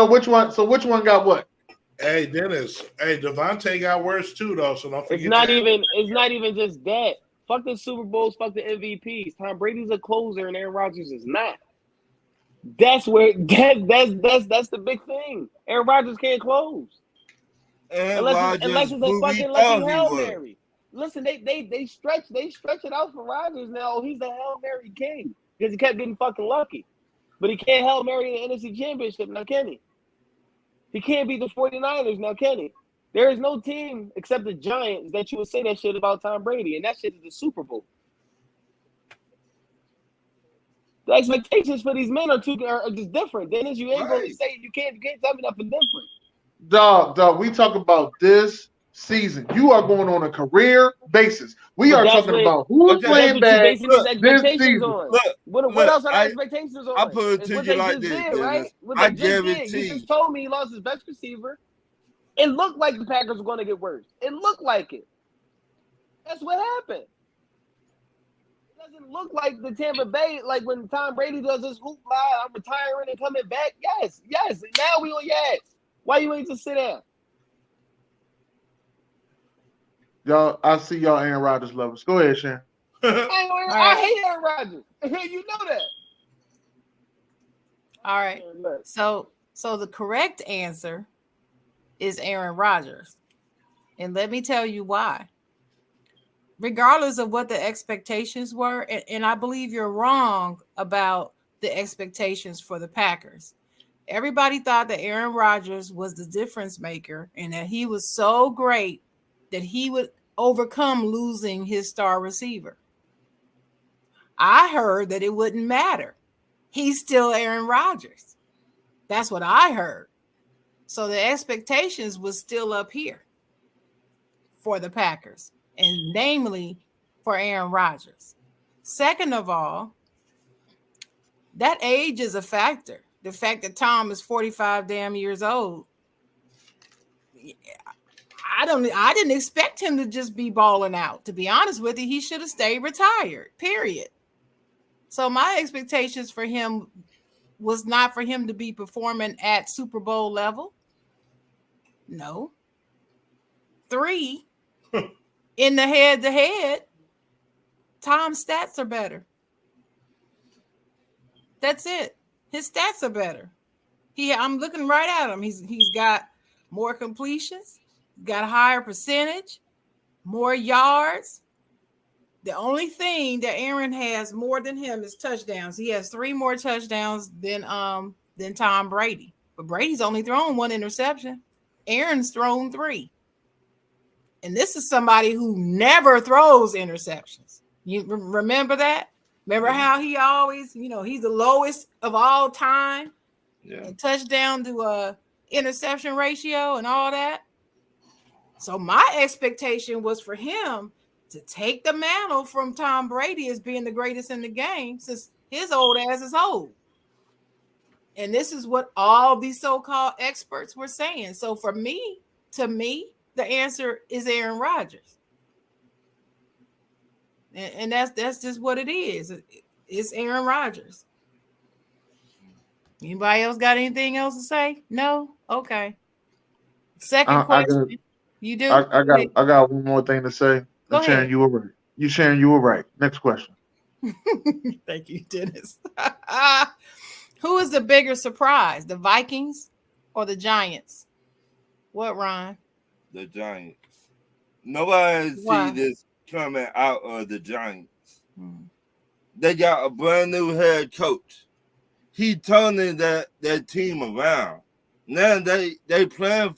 Which one? So which one got what? Hey Dennis. Hey, Devontae got worse too though. So don't forget. It's not even just that. Fuck the Super Bowls. Fuck the MVPs. Tom Brady's a closer, and Aaron Rodgers is not. That's where that's the big thing. Aaron Rodgers can't close. Unless it's a fucking lucky Hail Mary. Listen, they stretch it out for Rodgers now. He's the Hail Mary king because he kept getting fucking lucky. But he can't Hail Mary in the NFC Championship now, can he? He can't beat the 49ers now, can he? There is no team except the Giants that you would say that shit about Tom Brady, and that shit is the Super Bowl. The expectations for these men are just different. Dennis, you ain't going to say you can't tell me nothing different. Dog, we talk about this season. You are going on a career basis. We are talking about who's playing bad this season. What else are the expectations on? I put it to you like this, did, right? I guarantee you just told me he lost his best receiver. It looked like the Packers were going to get worse. It looked like it. That's what happened. It doesn't look like the Tampa Bay, like when Tom Brady does this hoop lie, I'm retiring and coming back. Yes. Now we on your ass. Why you ain't just sit down? Y'all, I see y'all Aaron Rodgers lovers. Go ahead, Shan. I hate Aaron Rodgers. You know that. All right. So the correct answer is Aaron Rodgers. And let me tell you why. Regardless of what the expectations were, and I believe you're wrong about the expectations for the Packers. Everybody thought that Aaron Rodgers was the difference maker and that he was so great that he would overcome losing his star receiver. I heard that it wouldn't matter. He's still Aaron Rodgers. That's what I heard. So the expectations was still up here for the Packers, and namely for Aaron Rodgers. Second of all, that age is a factor. The fact that Tom is 45 damn years old. I didn't expect him to just be balling out. To be honest with you, he should have stayed retired, period. So my expectations for him was not for him to be performing at Super Bowl level. No. 3, in the head-to-head, Tom's stats are better. That's it. His stats are better. I'm looking right at him. He's got more completions, got a higher percentage, more yards. The only thing that Aaron has more than him is touchdowns. He has 3 more touchdowns than Tom Brady. But Brady's only thrown 1 interception. Aaron's thrown 3. And this is somebody who never throws interceptions. You remember that? Remember how he always, he's the lowest of all time in touchdown to interception ratio and all that. So my expectation was for him to take the mantle from Tom Brady as being the greatest in the game since his old ass is old. And this is what all these so-called experts were saying. So to me, the answer is Aaron Rodgers. And that's just what it is. It's Aaron Rodgers. Anybody else got anything else to say? No? Okay. Second question. You do? I got one more thing to say. Go ahead. Sharon, you were right. Sharon, you were right. Next question. Thank you, Dennis. Who is the bigger surprise, the Vikings or the Giants? What, Ron? The Giants. Nobody see this coming out of the Giants. They got a brand new head coach. He turning that team around. Now they playing.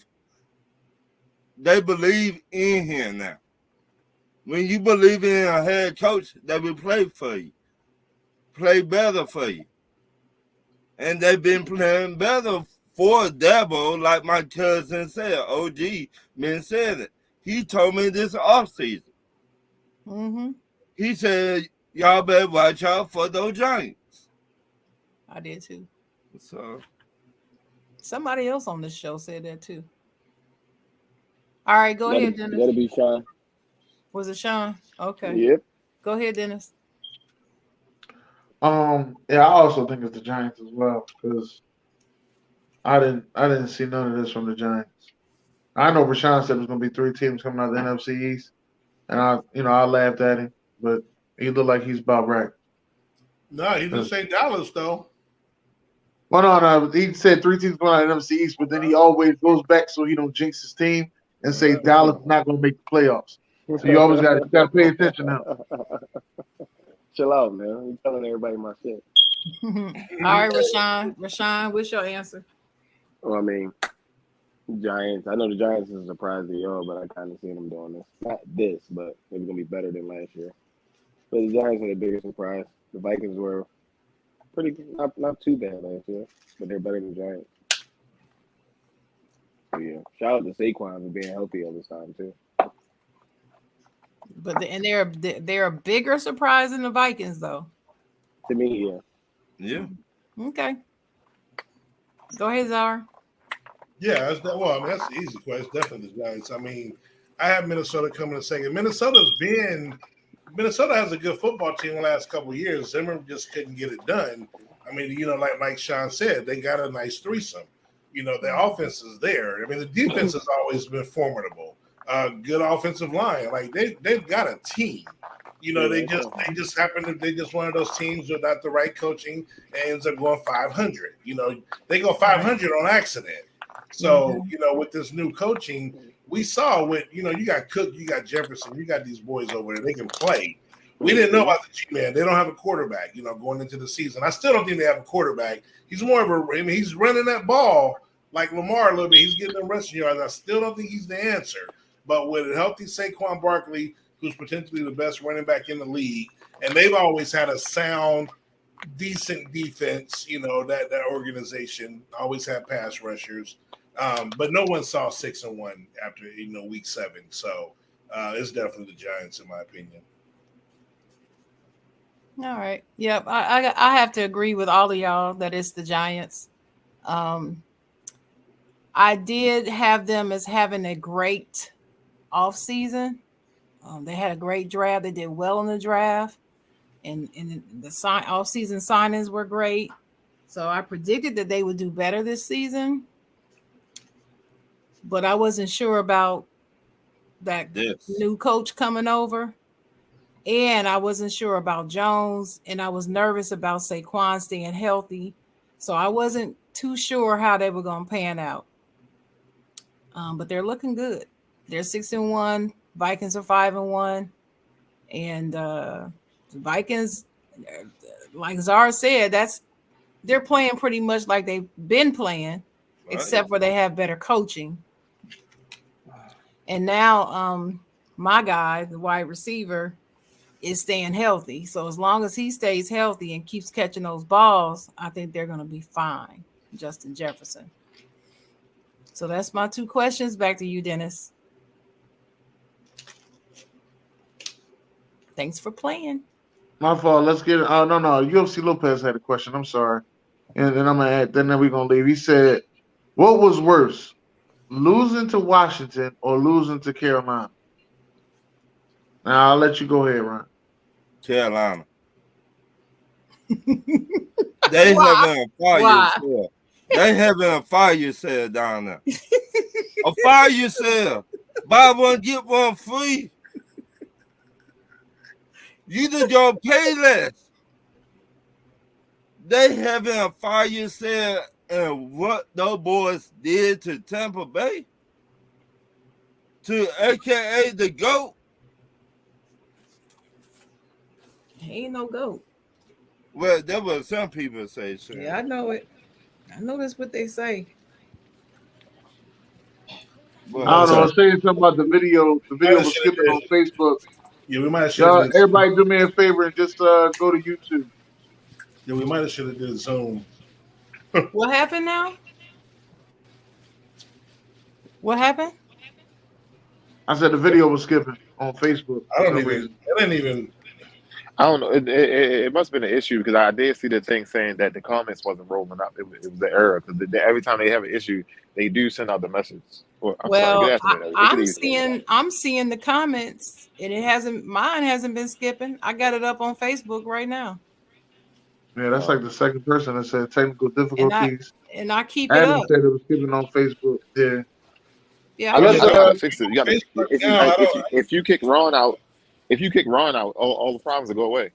They believe in him now. When you believe in a head coach, they will play for you, play better for you. And they've been playing better for Dabo, like my cousin said. OG been said it. He told me this offseason. Mm-hmm. He said, y'all better watch out for those Giants. I did too. So Somebody else on this show said that too. All right, go ahead, Dennis. That'll be Sean. Was it Sean? Okay. Yep. Go ahead, Dennis. Yeah, I also think it's the Giants as well because I didn't see none of this from the Giants. I know Rashawn said there's gonna be 3 teams coming out of the NFC East, and I laughed at him, but he looked like he's about right. No, he didn't say Dallas though. Well, no, he said 3 teams going out of the NFC East, but then he always goes back so he don't jinx his team and say Dallas is not gonna make the playoffs. So you always gotta pay attention now. Chill out, man. I'm telling everybody my shit. All right, Rashawn. Rashawn, what's your answer? Well, I mean, Giants. I know the Giants is a surprise to y'all, but I kind of seen them doing this. Not this, but maybe gonna be better than last year. But the Giants are the biggest surprise. The Vikings were pretty not too bad last year, but they're better than the Giants. So yeah, shout out to Saquon for being healthy all this time too. But they're a bigger surprise than the Vikings, though. To me, yeah. Okay. Go ahead, Zara. Yeah, that's the easy question. It's definitely the Giants. I mean, I have Minnesota coming in second. Minnesota has a good football team the last couple of years. Zimmer just couldn't get it done. I mean, like Sean said, they got a nice threesome. The offense is there. I mean, the defense has always been formidable. Good offensive line. Like they've got a team. They just happen to they just one of those teams without the right coaching and ends up going 500. They go 500 on accident. So, with this new coaching, we saw you got Cook, you got Jefferson, you got these boys over there. They can play. We didn't know about the G-Man. They don't have a quarterback, going into the season. I still don't think they have a quarterback. He's more of he's running that ball like Lamar a little bit. He's getting them rushing yards. I still don't think he's the answer. But with a healthy Saquon Barkley, who's potentially the best running back in the league, and they've always had a sound, decent defense, that organization always had pass rushers. But no one saw 6-1 after week 7. So it's definitely the Giants, in my opinion. All right. Yep. I have to agree with all of y'all that it's the Giants. I did have them as having a great offseason. They had a great draft. They did well in the draft, and the off-season signings were great. So I predicted that they would do better this season, but I wasn't sure about that new coach coming over, and I wasn't sure about Jones, and I was nervous about Saquon staying healthy, so I wasn't too sure how they were going to pan out. But they're looking good. They're 6-1. Vikings are 5-1, and the Vikings, like Zara said, they're playing pretty much like they've been playing, except for they have better coaching. And now, my guy, the wide receiver, is staying healthy. So as long as he stays healthy and keeps catching those balls, I think they're going to be fine. Justin Jefferson. So that's my 2 questions. Back to you, Dennis. Thanks for playing. My fault. Let's get it. Oh, no. UFC Lopez had a question. I'm sorry. And then I'm going to add, then we're going to leave. He said, what was worse, losing to Washington or losing to Carolina? Now, I'll let you go ahead, Ron. Carolina. They having a fire sale. They having a fire sale down there. A fire sale. Buy one, get one free. You just gonna pay less. They having a fire sale, and what those boys did to Tampa Bay, to AKA the GOAT. He ain't no GOAT. Well, that's what some people say. Sir. Yeah, I know it. I know that's what they say. Well, I don't know. I was saying something about the video. The video was skipping on Facebook. Yeah, we might have should have. Everybody do me a favor and just go to YouTube. Yeah, we might have should have did Zoom. What happened now? What happened? I said the video was skipping on Facebook. I didn't even. I don't know. It must have been an issue because I did see the thing saying that the comments wasn't rolling up. It was the error because every time they have an issue, they do send out the message. Well, I'm sorry. Good Well, afternoon. I'm seeing the comments, and mine hasn't been skipping. I got it up on Facebook right now. Yeah, that's like the second person that said technical difficulties. And I keep it Adam up. said it was skipping on Facebook. Yeah. Yeah, I Let's just gotta fix it. You gotta Facebook now, if you kick Ron out, all the problems will go away.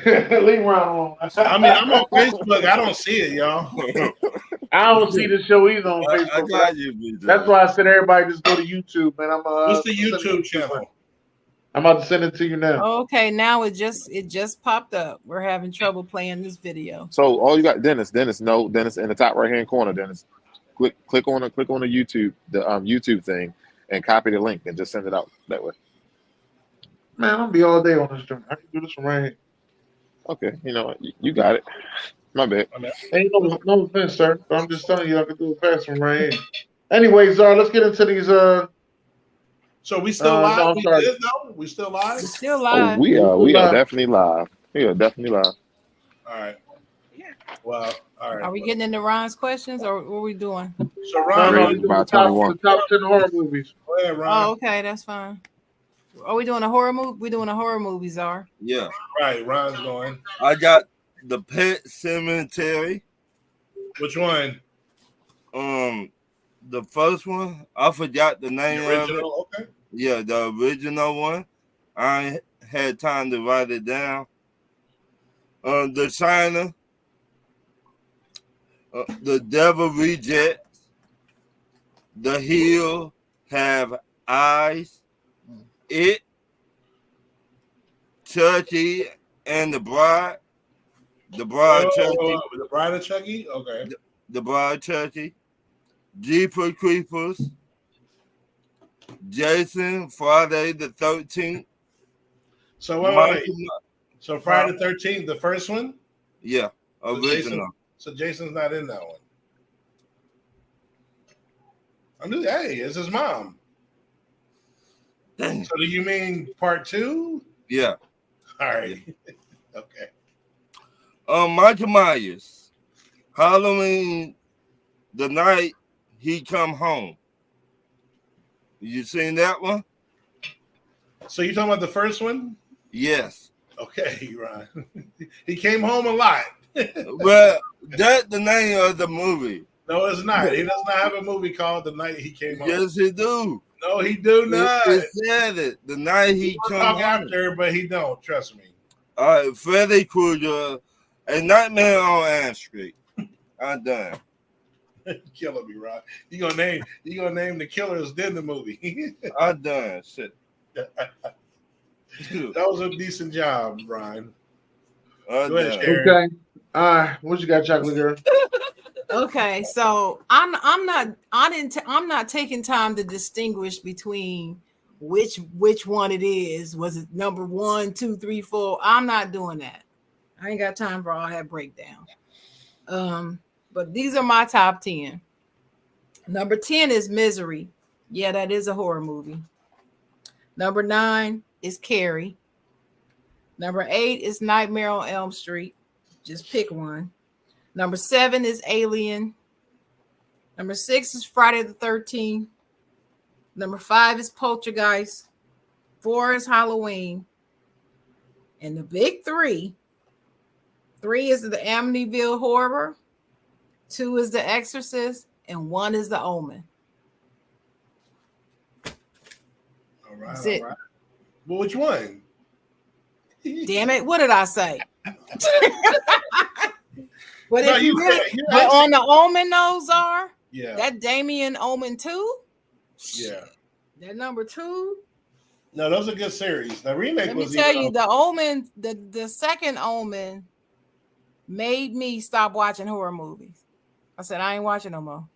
Leave Ron alone. I mean, I'm on Facebook. I don't see it, y'all. I don't see the show either on I Facebook. got you, BJ. That's why I said everybody just go to YouTube, man. What's the YouTube channel? I'm about to send it to you now. Okay, now it just popped up. We're having trouble playing this video. So all you got, Dennis, in the top right hand corner, Dennis. Click on the YouTube, YouTube thing, and copy the link and just send it out that way. Man, I'll be all day on this joint. I can do this from right here. Okay, you know what? You got it. My bad. Ain't no offense, sir. But I'm just telling you, I can do it fast from right here. Anyways, let's get into these. So we still live? No, I'm sorry. We still live? We're still live. Oh, we are definitely live. We are definitely live. All right. Well, all right. Are we getting into Ron's questions, or what are we doing? So Ron, the top 10 horror movies. Go ahead, Ron. Oh, okay, that's fine. Are we doing a horror movie? We're doing a horror movie, Czar. Yeah. Right, Ron's going. I got the Pet Cemetery. Which one? The first one. I forgot the name The original, of it. Okay. Yeah, the original one. I ain't had time to write it down. The China. The Devil Rejects. The Hill Have Eyes. It. Chucky and the Bride. The Bride Chucky. The Bride of Chucky? Okay. The Bride Chucky. Jeepers Creepers. Jason, Friday the 13th. So wait. So Friday the 13th, the first one? Yeah, original. So Jason's not in that one. Hey, it's his mom. Dang. So do you mean part 2? Yeah. All right. Okay. Michael Myers. Halloween, the night he come home. You seen that one? So you talking about the first one? Yes. Okay, Ron. He came home a lot. Well, that's the name of the movie. No, it's not. He does not have a movie called The Night He Came Home. Yes, he do. No, he do not. It said it. The night he come talk home. after, but he don't. Trust me. All right, Freddy Krueger, A Nightmare on Elm Street. I'm done. Killing me, Ron. You gonna name the killers in the movie. I'm done. Shit. That was a decent job, Brian. Go ahead, Okay. What you got, Chocolate Girl? Okay, so I'm not taking time to distinguish between which one it is. Was it number 1, 2, 3, 4? I'm not doing that. I ain't got time for all that breakdown. But these are my top 10. Number 10 is Misery. Yeah, that is a horror movie. Number 9 is Carrie. Number 8 is Nightmare on Elm Street. Just pick one. Number 7 is Alien. Number 6 is Friday the 13th. Number 5 is Poltergeist. 4 is Halloween. And the big 3 is the Amityville Horror. 2 is The Exorcist. And 1 is The Omen. All right. That's it. Right. Well, which one? Damn it. What did I say? But No, if you really, but on the Omen, those are that Damien Omen 2. Yeah, that number 2. No, those are good series. The remake Let was. me tell you, the Omen, the second Omen, made me stop watching horror movies. I said I ain't watching no more.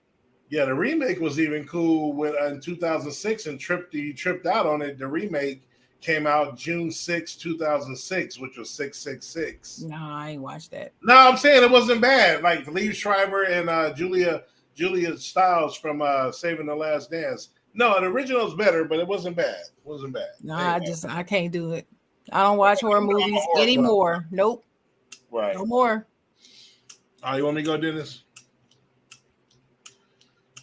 Yeah, the remake was even cool when in 2006, and tripped out on it. The remake came out June 6, 2006, which was 666. No, I ain't watched that. No, I'm saying it wasn't bad. Like Liev Schreiber and Julia Stiles from Saving the Last Dance. No, the original is better, but it wasn't bad. It wasn't bad. No, I can't do it. I don't watch horror movies horror anymore. Nope. Right. No more. Oh, you want me to go, Dennis?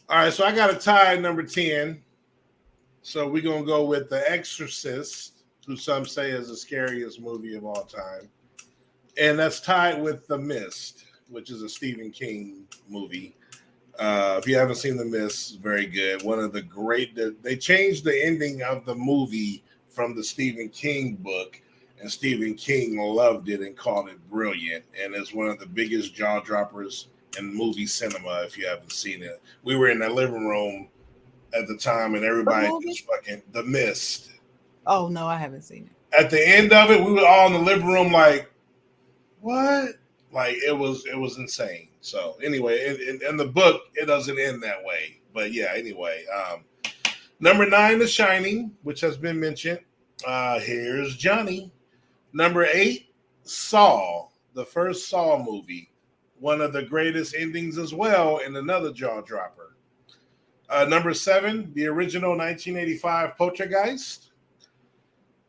All right, so I got a tie number 10. So we're going to go with The Exorcist, who some say is the scariest movie of all time. And that's tied with The Mist, which is a Stephen King movie. If you haven't seen The Mist, it's very good. One of the great, they changed the ending of the movie from the Stephen King book, and Stephen King loved it and called it brilliant. And it's one of the biggest jaw droppers in movie cinema. If you haven't seen it, we were in the living room at the time, and everybody was fucking The Mist. Oh no, I haven't seen it. At the end of it, we were all in the living room like, what? Like it was insane. So anyway, in the book, it doesn't end that way. But yeah, anyway. Number 9, The Shining, which has been mentioned. Here's Johnny. Number 8, Saw, the first Saw movie. One of the greatest endings as well, and another jaw dropper. Number 7, the original 1985 Poltergeist.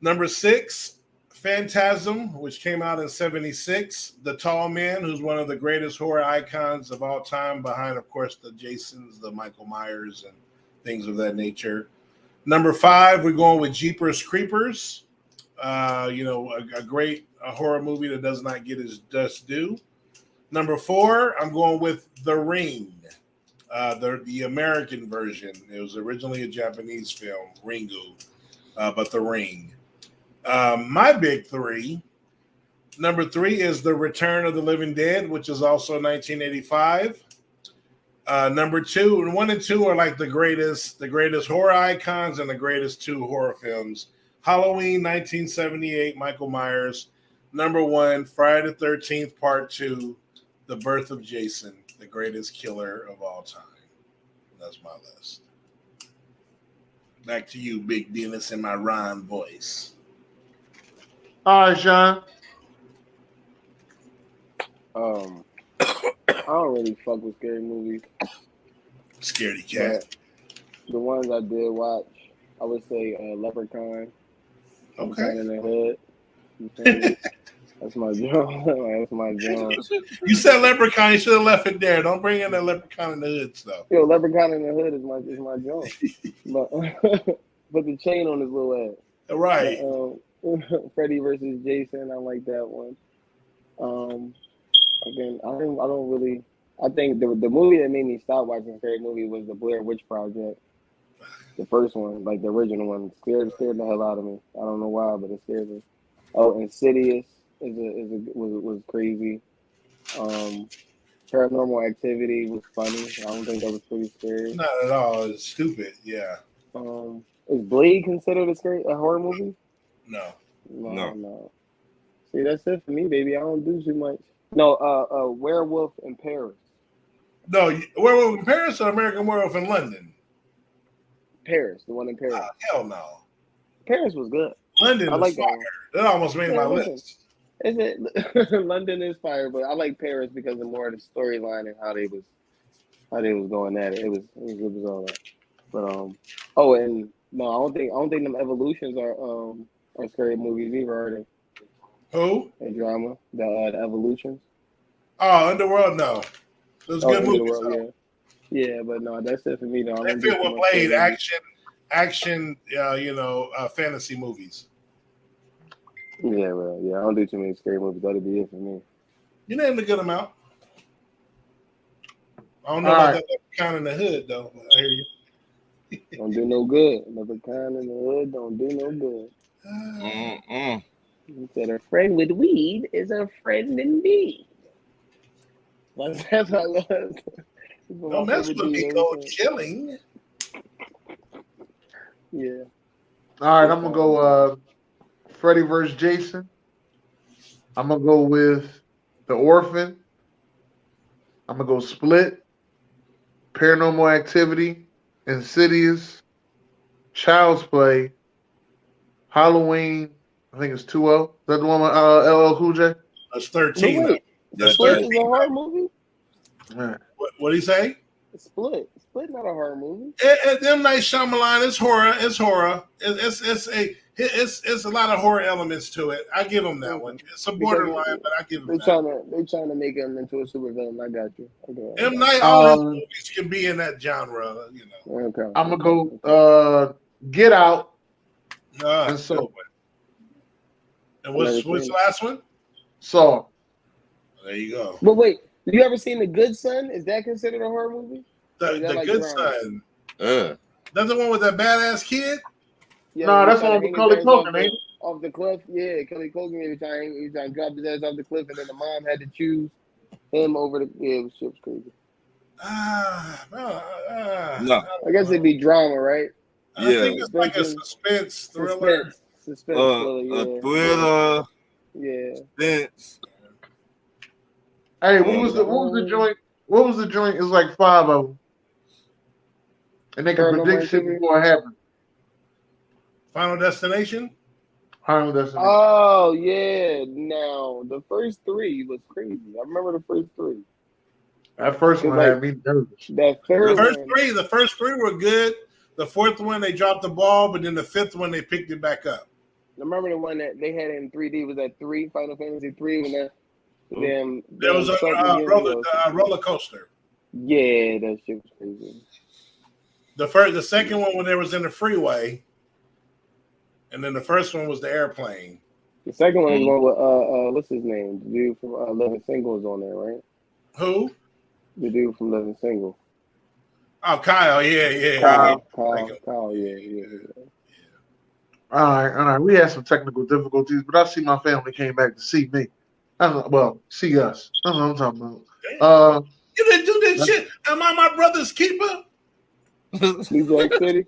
Number 6, Phantasm, which came out in 1976. The Tall Man, who's one of the greatest horror icons of all time, behind, of course, the Jasons, the Michael Myers, and things of that nature. Number 5, we're going with Jeepers Creepers. A great horror movie that does not get its just due. Number 4, I'm going with The Ring, the American version. It was originally a Japanese film, Ringu, but The Ring. My big 3. Number 3 is The Return of the Living Dead, which is also 1985. Number 2, and 1 and 2 are like the greatest horror icons and the greatest 2 horror films. Halloween, 1978, Michael Myers. Number 1, Friday the 13th, Part 2, The Birth of Jason, the greatest killer of all time. That's my list. Back to you, Big Dennis, in my rhyme voice. All right, Sean. I don't really fuck with scary movies. Scaredy cat. The ones I did watch, I would say Leprechaun. Okay. In the Hood. That's my job. That's my job. You said Leprechaun. You should have left it there. Don't bring in the Leprechaun in the Hood stuff. Yo, Leprechaun in the Hood is my job. But put the chain on his little ass. Right. But, Freddy versus Jason, I like that one. Again, I don't really. I think the movie that made me stop watching scary movie was the Blair Witch Project. The first one, like the original one, scared the hell out of me. I don't know why, but it scared me. Oh, Insidious was crazy. Paranormal Activity was funny. I don't think that was pretty scary. Not at all. It's stupid. Yeah. Is Blade considered a horror movie? No. See, that's it for me, baby. I don't do too much. No, Werewolf in Paris. No, Werewolf in Paris or American Werewolf in London? Paris, the one in Paris. Hell no. Paris was good. London I like is fire. That almost made my list. Is it? London is fire, but I like Paris because of more of the storyline and how they was going at it. It was all that. But and no, I don't think them Evolutions are scary movies either, are they? Who? A drama, the Evolutions. Oh, Underworld, no. Those good movies. Yeah, but no, that's it for me though. They fit with Blade action, fantasy movies. Yeah, well, yeah, I don't do too many scary movies. That'd be it for me. You named a good amount. I don't know about that kind in the Hood though. I hear you. Don't do no good. Another kind in the Hood don't do no good. He said a friend with weed is a friend indeed. That's how it was. Don't mess with me, go killing. Yeah. All right, I'm gonna go Freddy vs. Jason. I'm gonna go with The Orphan. I'm gonna go Split, Paranormal Activity, Insidious, Child's Play, Halloween. I think it's 2-0. Is that the one with LL Cool J? That's 13. No, That's Split is a horror movie? Man. What do you say? Split not a horror movie. M. Night Shyamalan is horror. It's horror. It's a lot of horror elements to it. I give him that one. It's a borderline, but I give him that. They trying to make him into a super villain. I got you. M. Night, all his movies can be in that genre, you know. Okay. I'm gonna go Get Out and So. Saw. And what's the last one? Saw. There you go. But wait, have you ever seen The Good Son? Is that considered a horror movie? The like Good Son. That's the one with that badass kid? Yeah, no, that's one with Macaulay Culkin, ain't it? Off the cliff, yeah. Kelly Culkin every time he was trying to drop his ass off the cliff, and then the mom had to choose him over the. Yeah, it was crazy. No. I guess it'd be drama, right? I think it's like a suspense thriller. Suspense thriller, yeah. A thriller. Yeah. Suspense. Hey, what was the joint? What was the joint? It was like 5 of them, and they can predict shit before it happens. Final Destination. Final Destination. Oh yeah. Now the first 3 was crazy. I remember the first 3. That first one had me nervous. That third the first three were good. The fourth one they dropped the ball, but then the fifth one they picked it back up. I remember the one that they had in 3D was that 3 Final Fantasy 3 when that. There was a roller coaster. Yeah, that shit was crazy. The second one when they was in the freeway, and then the first one was the airplane. The second one is one with what's his name? The dude from Living Single is on there, right? Who? The dude from Living Single. Oh, Kyle, yeah. Kyle, yeah. All right. We had some technical difficulties, but I see my family came back to see me. See us. That's what I'm talking about. You didn't do this shit. Am I my brother's keeper? New York City.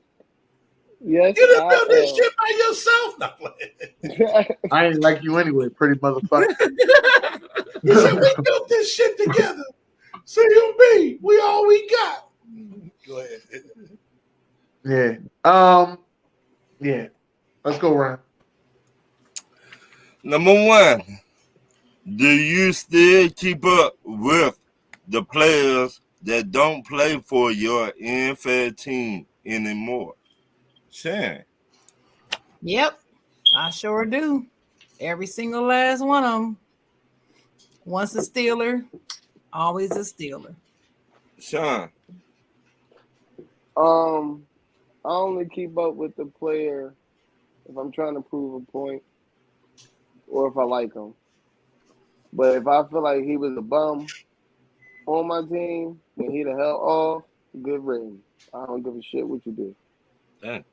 Yes. You didn't do this shit by yourself. No, I ain't like you anyway, pretty motherfucker. You said we built this shit together. So you and me, we all we got. Go ahead. Yeah. Yeah. Let's go around. Number 1. Do you still keep up with the players that don't play for your NFL team anymore? Sharon. Yep, I sure do. Every single last one of them. Once a Steeler, always a Steeler. Sean. I only keep up with the player if I'm trying to prove a point or if I like him. But if I feel like he was a bum on my team and he the hell off, good riddance. I don't give a shit what you do. Dang.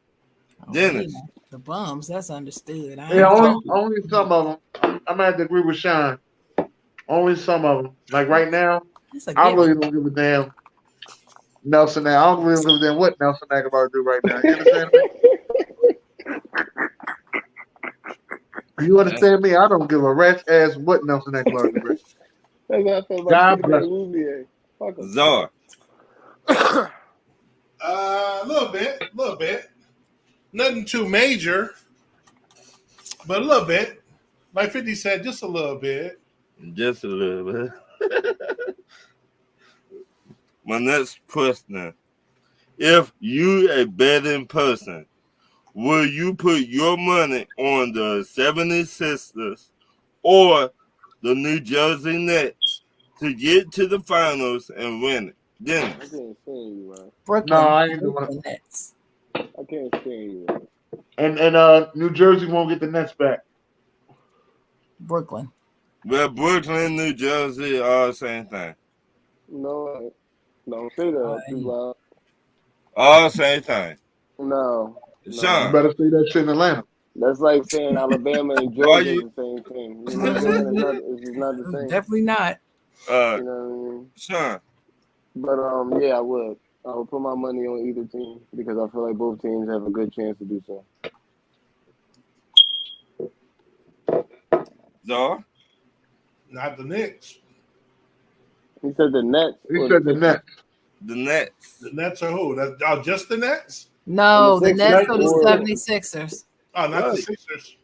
Dennis. Yeah, the bums, that's understood. Only some of them. I'm gonna have to agree with Sean. Only some of them. Like right now, I really don't give a damn. Nelson, I don't really give a damn what Nelson Aguilar do right now. You understand me? You understand me? I don't give a rat's ass what Nelson Aguilar do. God bless. Czar. A little bit. Nothing too major, but a little bit. Like 50 said, just a little bit. Just a little bit. My next question. If you a betting person, will you put your money on the 76ers or the New Jersey Nets to get to the finals and win it? Then I can't stand you, man. Brooklyn. No, I ain't doing it. Nets. I can't stand you, man. And New Jersey won't get the Nets back. Brooklyn. Well, Brooklyn, New Jersey, all the same thing. No, don't say that too loud. All the same thing. No. Sean. You better say that shit in Atlanta. That's like saying Alabama and Georgia is the same thing. You know what I'm saying? It's just not the same. Definitely not. You know what I mean? Sean. But yeah, I would. I would put my money on either team because I feel like both teams have a good chance to do so. Czar? Not the Knicks. He said the Nets. He said the Nets. The Nets. The Nets are who? Just the Nets? No, the Nets are the or- 76ers. Oh, not the Sixers.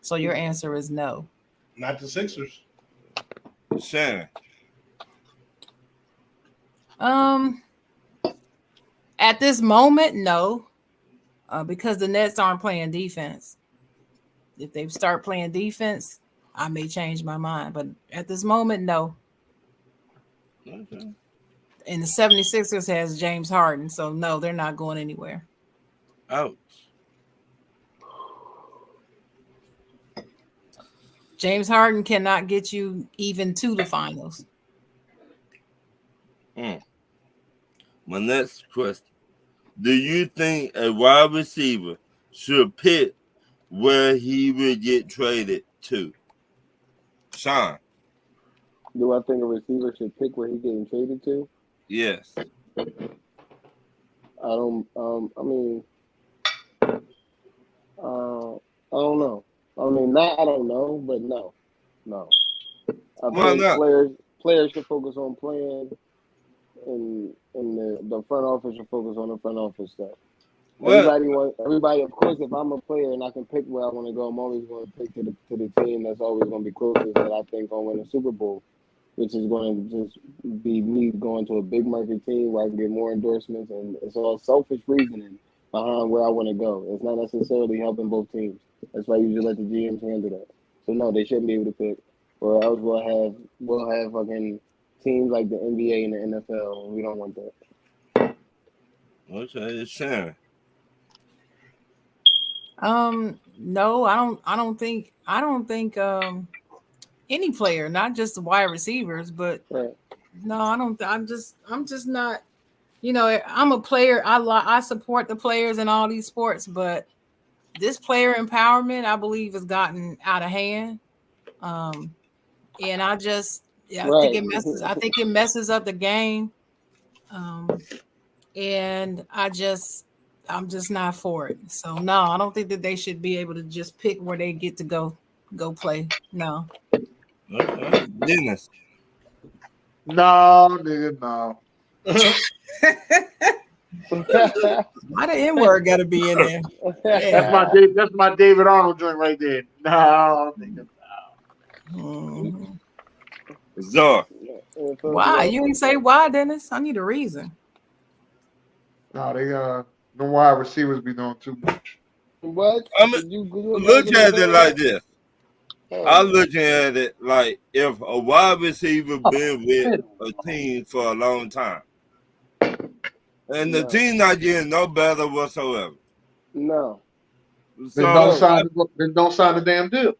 So your answer is no. Not the Sixers. Shannon. At this moment, no. because the Nets aren't playing defense. If they start playing defense, I may change my mind. But at this moment, no. Okay. And the 76ers has James Harden, so no, they're not going anywhere. Ouch. James Harden cannot get you even to the finals. My next question. Do you think a wide receiver should pick where he will get traded to? Sean. Do I think a receiver should pick where he's getting traded to? Yes. I don't. I mean, I don't know. I mean, not. I don't know, but no. I Why think not? players should focus on playing, and the front office should focus on the front office stuff. Well, Everybody. Of course, if I'm a player and I can pick where I want to go, I'm always going to pick to the team that's always going to be closest that I think going to win a Super Bowl, which is going to just be me going to a big market team where I can get more endorsements, and it's all selfish reasoning behind where I want to go. It's not necessarily helping both teams. That's why I usually let the GMs handle that. So no, they shouldn't be able to pick, or else we'll have fucking teams like the NBA and the NFL, and we don't want that. okay, it's Sharon. No, I don't think any player, not just the wide receivers, but Right. no, I don't. I'm just not. You know, I'm a player. I support the players in all these sports, but this player empowerment, I believe, has gotten out of hand. And I think it messes. I think it messes up the game. And I'm just not for it. So no, I don't think that they should be able to just pick where they get to go play. No. Okay. Dennis. No, nigga, no. Why the N word got to be in there? That's my David Arnold joint right there. No, nigga, Mhm. Zor. Why? You didn't say why, Dennis? I need a reason. no. They the wide receivers be doing too much. What? I mean, look at it like this. I look at it like if a wide receiver been with a team for a long time, and the team not getting no better whatsoever. No. Then don't sign the damn deal.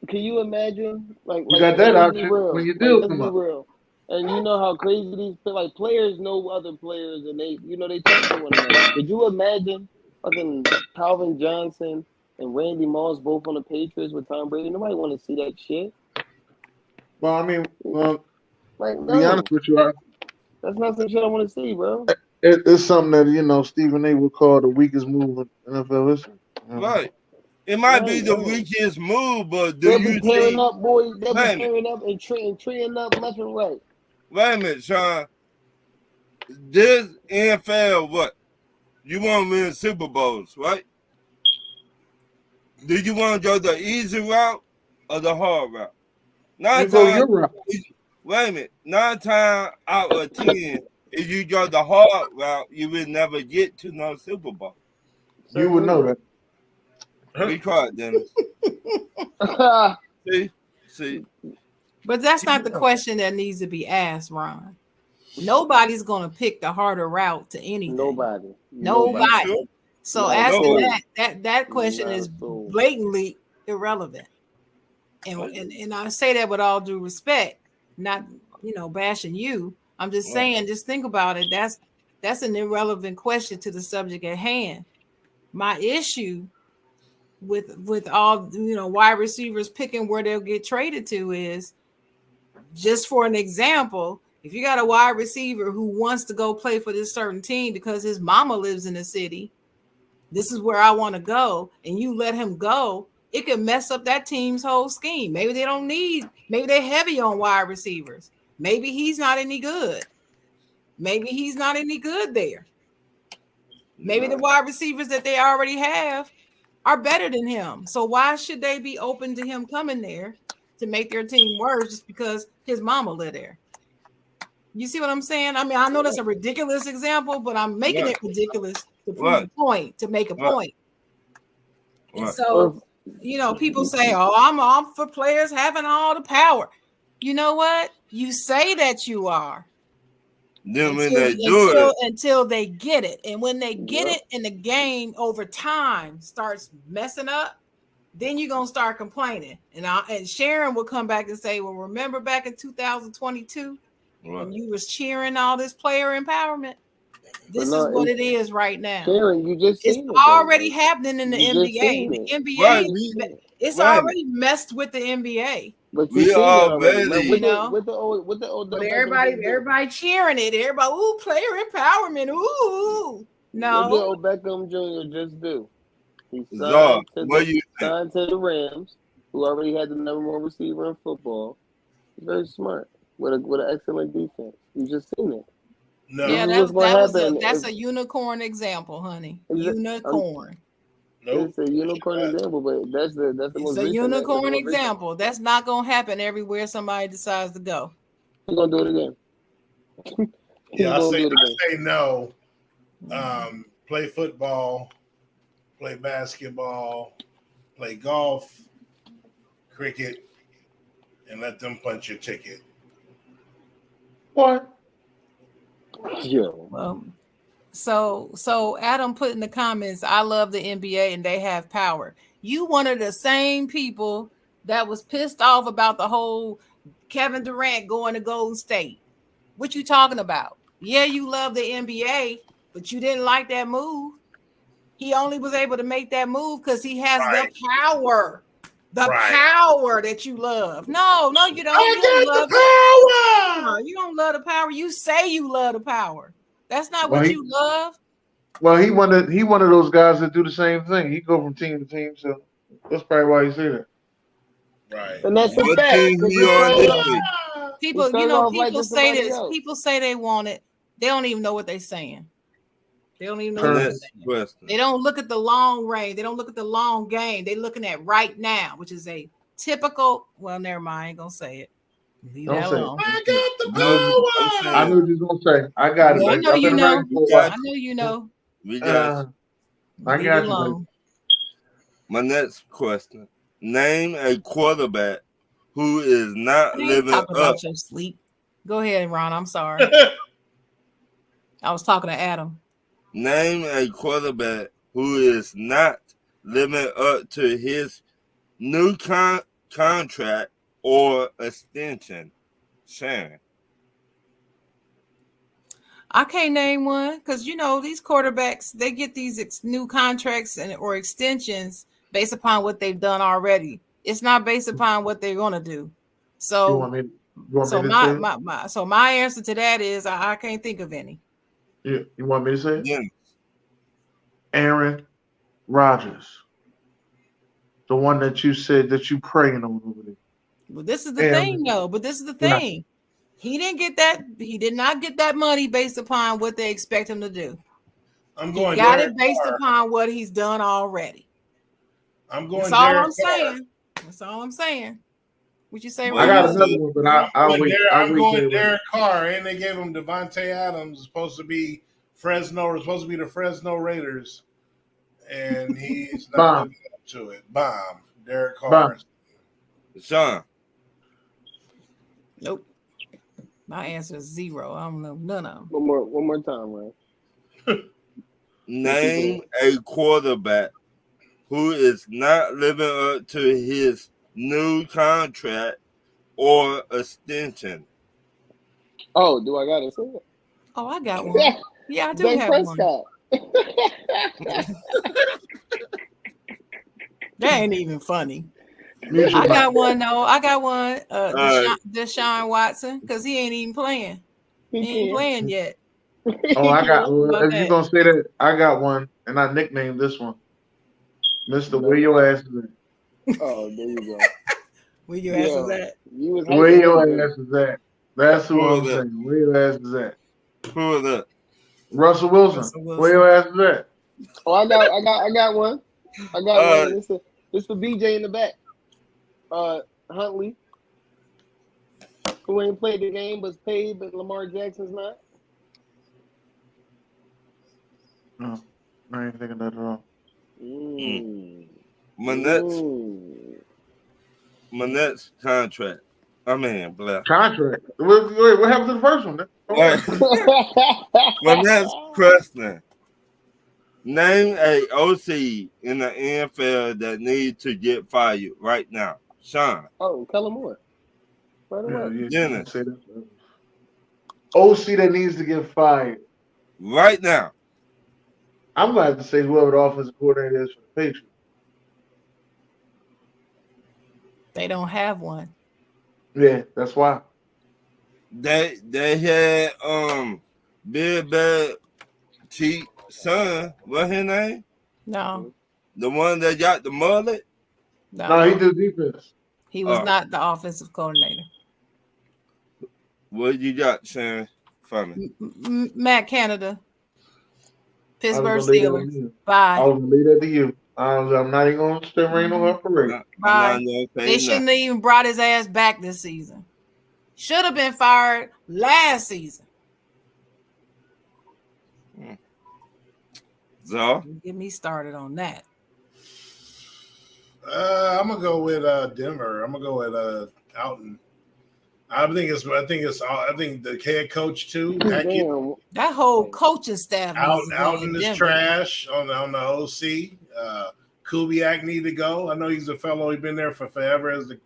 Can you imagine? You got that option when your deal come up. Real. And you know how crazy these players know other players, and they talk to one another. Could you imagine fucking Calvin Johnson and Randy Moss both on the Patriots with Tom Brady? Nobody want to see that shit. Well, I mean, no. To be honest with you, that's not some shit I want to see, bro. It's something that Stephen A. would call the weakest move in NFL history. Right. It might be the weakest move, but they'll be tearing up, boys. They'll be tearing up and treeing up left and right. Wait a minute, Sean. This NFL, what? You want to win Super Bowls, right? Do you want to go the easy route or the hard route? You go your route. Wait a minute. 9 times out of 10, if you go the hard route, you will never get to no Super Bowl. You would know that. Be quiet, Dennis. See. But that's not the question that needs to be asked, Ron. Nobody's going to pick the harder route to anything. Nobody. So asking that question is blatantly irrelevant. And I say that with all due respect, not bashing you. I'm just saying, just think about it. That's an irrelevant question to the subject at hand. My issue with all wide receivers picking where they'll get traded to is, just for an example, if you got a wide receiver who wants to go play for this certain team because his mama lives in the city, this is where I want to go, and you let him go, it could mess up that team's whole scheme. Maybe they're heavy on wide receivers. Maybe he's not any good. Maybe he's not any good there. Maybe the wide receivers that they already have are better than him. So why should they be open to him coming there to make their team worse just because his mama lived there? You see what I'm saying? I mean, I know that's a ridiculous example, but I'm making it ridiculous to prove a point, to make a point. And so, people say, "Oh, I'm for players having all the power." You know what? You say that you are. Then when they do it, until they get it, and when they get it, and the game over time starts messing up, then you're gonna start complaining. And Sharon will come back and say, "Well, remember back in 2022 when you was cheering all this player empowerment? This is what it is right now." Sharon, you just it's already happening in the NBA. The NBA, it's already messed with the NBA. But we already, with the old but everybody cheering it. Everybody, ooh, player empowerment. Ooh, no. What did old Beckham Jr. just do? He signed to the Rams, who already had the number one receiver in football. He's very smart with an excellent defense. You just seen it. No. Yeah, that's a unicorn example, honey. Unicorn. Nope. It's a unicorn example, but that's the most recent. It's a unicorn example. That's not gonna happen everywhere somebody decides to go. He's gonna do it again. Yeah, I say no. Play football, play basketball, play golf, cricket, and let them punch your ticket. What? Yo. So Adam put in the comments, "I love the NBA and they have power." You one of the same people that was pissed off about the whole Kevin Durant going to Golden State. What you talking about? Yeah, you love the NBA, but you didn't like that move. He only was able to make that move because he has the power. The power that you love. No, you don't. You don't love the power. No, you don't love the power. You say you love the power. That's not what you love. Well, he one of those guys that do the same thing. He go from team to team, so that's probably why he say that. Right. And that's the fact. People say this. People say they want it. They don't even know what they're saying. They don't even know what they're saying. They don't look at the long range. They don't look at the long game. They're looking at right now, which is a typical. Well, never mind. I ain't gonna say it. Leave that alone. I got the power. I knew what you was gonna say. I got it. I know you know. I know you know. I got you. My next question: name a quarterback who is not living up. About your sleep. Go ahead, Ron. I'm sorry. I was talking to Adam. Name a quarterback who is not living up to his new contract or extension. Sharon. I can't name one because these quarterbacks, they get these new contracts or extensions based upon what they've done already. It's not based upon what they're gonna do. So, my answer to that is I can't think of any. Yeah, you want me to say it? Yeah. Aaron Rodgers, the one that you said that you praying on over there. Well, this is the thing, though. But this is the thing. He didn't get that. He did not get that money based upon what they expect him to do. He got it based upon what he's done already. That's all I'm saying. That's all I'm saying. What you say? I got another one, but I'll wait. I'm going Derek Carr, and they gave him Devontae Adams. Supposed to be the Fresno Raiders, and he's not living up to it. Bomb. Derek Carr. Sean. Nope. My answer is 0. I don't know none of them. One more time, man. Name a quarterback who is not living up to his new contract or extension. Oh, do I gotta say it? Oh, I got one. Yeah, I do have Prescott. one. That ain't even funny. I got one though. I got one. Deshaun Watson, because he ain't even playing. He ain't playing yet. Oh, I got. If you're gonna say that, I got one, and I nicknamed this one, Mr. Where Your Ass Is At. Oh, there you go. Where your ass is at? Where your ass is at? That's who I'm saying. Where your ass is at? Who is that? Russell Wilson. Where your ass is at? Oh, I got one. I got one. This for BJ in the back. Huntley, who ain't played the game but's paid, but Lamar Jackson's not. I ain't thinking that at all. My next contract. I mean, blah. Contract. Wait, what happened to the first one? My next question. Name a OC in the NFL that needs to get fired right now. Sean. Oh, Kellen Moore. Right away. Dennis. OC that needs to get fired. Right now. I'm going to have to say whoever the offensive coordinator is for the Patriots. They don't have one. Yeah, that's why. They had Big Bad Cheat son. What's his name? No. The one that got the mullet? No, he did defense. He was not the offensive coordinator. What you got, Sharon? For me. Matt Canada. Pittsburgh Steelers. Bye. I was going to leave that to you. I'm not even going to stay rain on her parade. Bye. They shouldn't have even brought his ass back this season. Should have been fired last season. So get me started on that. I'm gonna go with Denver. I'm gonna go with Alton. I think the head coach too. That whole coaching staff. Alton is trash on the OC. Kubiak need to go. I know he's a fellow. He's been there for forever as the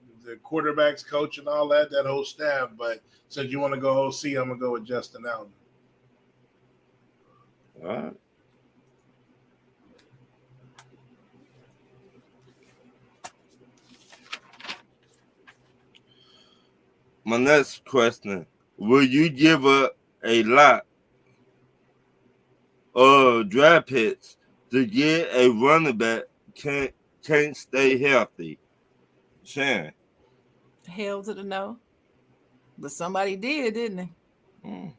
quarterback's coach and all that whole staff. But since you want to go OC, I'm gonna go with Justin Alton. All right. My next question: will you give up a lot of draft picks to get a running back can't stay healthy? Sharon. Hell to the no. But somebody did, didn't they?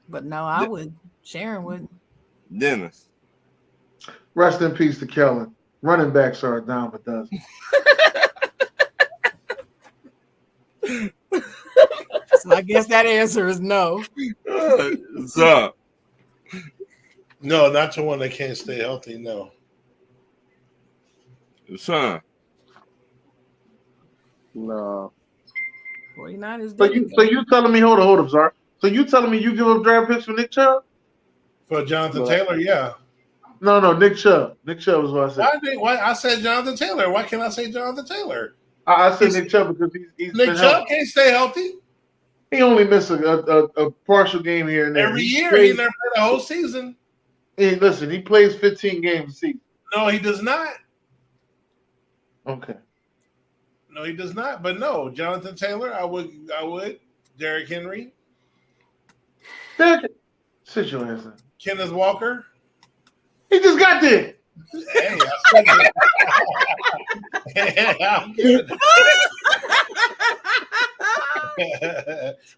But no, I wouldn't. Sharon wouldn't. Dennis. Rest in peace to Kellen. Running backs are a dime a dozen. So I guess that answer is no. So, no, not the one that can't stay healthy. No. Son. No. 49ers. So you telling me? Hold up, Zar. So you telling me you give up draft picks for Nick Chubb? For Jonathan Taylor, yeah. No, Nick Chubb. Nick Chubb is what I said. I said Jonathan Taylor. Why can't I say Jonathan Taylor? I said Nick Chubb because he's Nick Chubb can't stay healthy. He only missed a partial game here and there. Every year, he never played a whole season. Hey, listen, he plays 15 games a season. No, he does not. Okay. No, he does not. But no, Jonathan Taylor, I would. Derrick Henry. Sit your ass in. Kenneth Walker. He just got there. Hey, I said that. I'm good.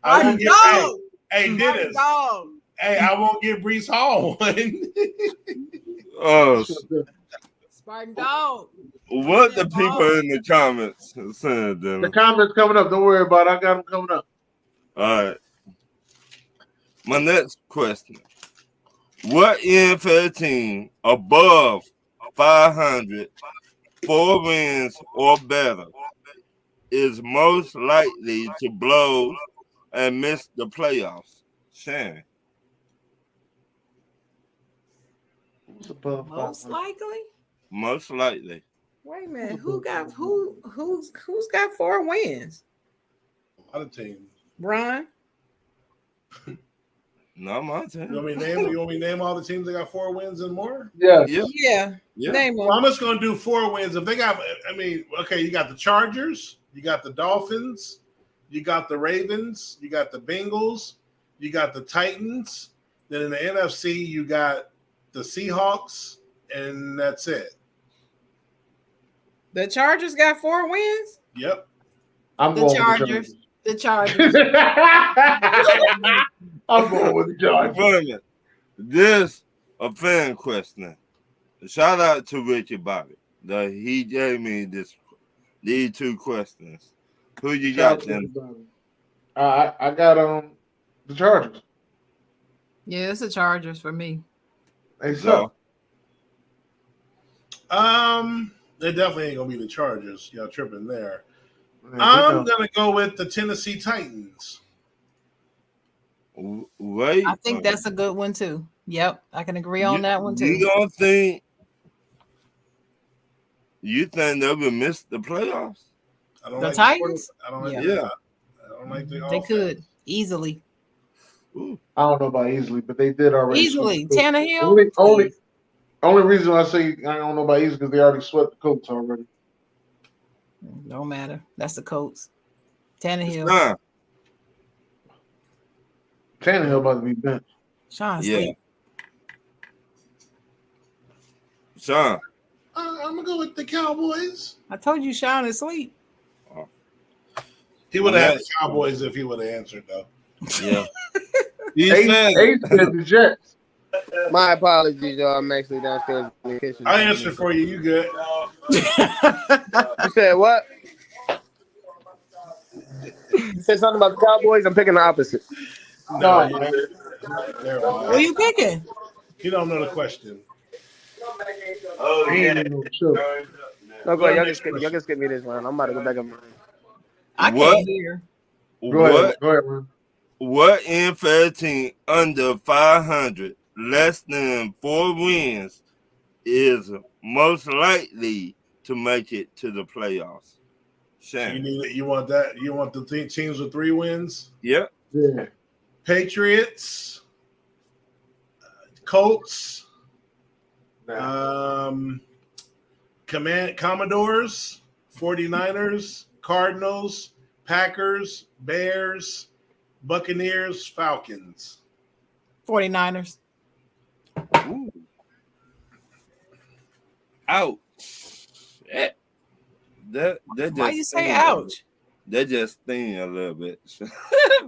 I won't get, hey, Dennis. Hey, I won't get Brees Hall one. Oh, Spartan dog. What the people in the comments saying, Dennis? The comments coming up. Don't worry about it. I got them coming up. All right. My next question. What NFL team above 500, 4 wins or better, is most likely to blow and miss the playoffs? Sharon. Most likely? Most likely. Wait a minute. Who's got 4 wins? A lot of teams. Brian? Not my team. You want me to name all the teams that got 4 wins and more? Yeah. Name them. Well, I'm just going to do 4 wins. If they got, you got the Chargers, you got the Dolphins, you got the Ravens, you got the Bengals, you got the Titans. Then in the NFC, you got the Seahawks, and that's it. The Chargers got 4 wins? Yep. I'm the going Chargers. The Chargers. I'm going with the Chargers. Wait a minute. This a fan question. Shout out to Ricky Bobby. He gave me these 2 questions. Who you got then? I got the Chargers. Yeah, it's the Chargers for me. They suck. They definitely ain't gonna be the Chargers. Y'all tripping there. Man, I'm gonna go with the Tennessee Titans. Wait. I think that's a good one too. Yep, I can agree on that one too. You think they will miss the playoffs? I don't The like Titans? I don't like Yeah. the, I don't like the They offense. could easily. Ooh. I don't know about easily, but they did already. Easily. sweep the Colts. Tannehill? Only reason I say I don't know about easily because they already swept the Colts already. Don't matter. That's the Colts. Tannehill. Nah. Tannehill about to be benched. Sean Yeah. sleep. Sean. I'm gonna go with the Cowboys. I told you Sean is asleep. He would have had the Cowboys if he would have answered though. Yeah. Ace said the Jets. My apologies, y'all. I'm actually downstairs in the kitchen. I answered for you. You good? You said what? You said something about the Cowboys. I'm picking the opposite. No, man. What are you picking? You don't know the question. Oh, yeah. No, go ahead. Y'all can skip me this round. I'm about to go back up mine. I can't hear. Go ahead, man. What NFL team under 500, less than 4 wins, is most likely to make it to the playoffs? Shane. You want that? You want the teams with 3 wins? Yep. Yeah. Patriots, Colts, Commodores, 49ers, Cardinals, Packers, Bears, Buccaneers, Falcons. 49ers. Ooh. Ouch. That just Why you say ouch? That just sting a little bit.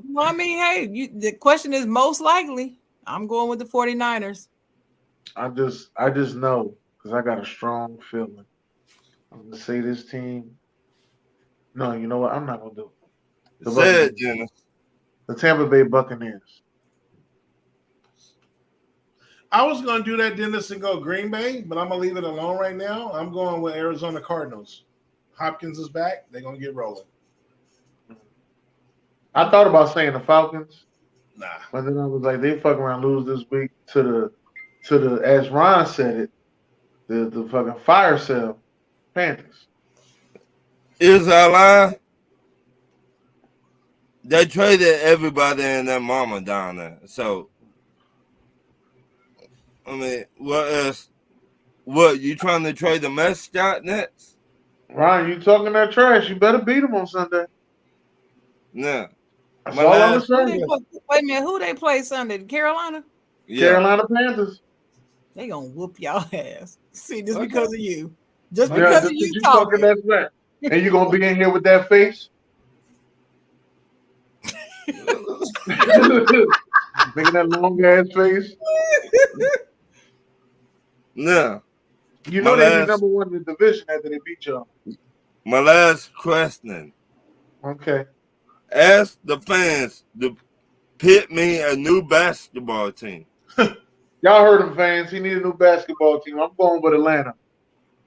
Well, I mean, hey, the question is most likely. I'm going with the 49ers. I just know because I got a strong feeling. I'm gonna say this team. No, you know what? I'm not gonna do it. Say it, Jenna. The Tampa Bay Buccaneers. I was going to do that, Dennis, and go Green Bay, but I'm going to leave it alone right now. I'm going with Arizona Cardinals. Hopkins is back. They're going to get rolling. I thought about saying the Falcons. Nah. But then I was like, they fucking around lose this week to the as Ron said it, the fucking fire sale Panthers. Is I lying? They traded everybody and their mama down there. So, I mean, what else? What, you trying to trade the mascot next? Ron, you talking that trash. You better beat them on Sunday. No. That's all I'm saying. Wait a minute, who they play Sunday? Carolina? Yeah. Carolina Panthers. They gonna whoop y'all ass. See, just because of you. Just because of you talking that smack. And you gonna be in here with that face? Making that long ass face. No. You know they be number one in the division after they beat y'all. My last question. Okay. Ask the fans to pick me a new basketball team. Y'all heard him, fans. He need a new basketball team. I'm going with Atlanta.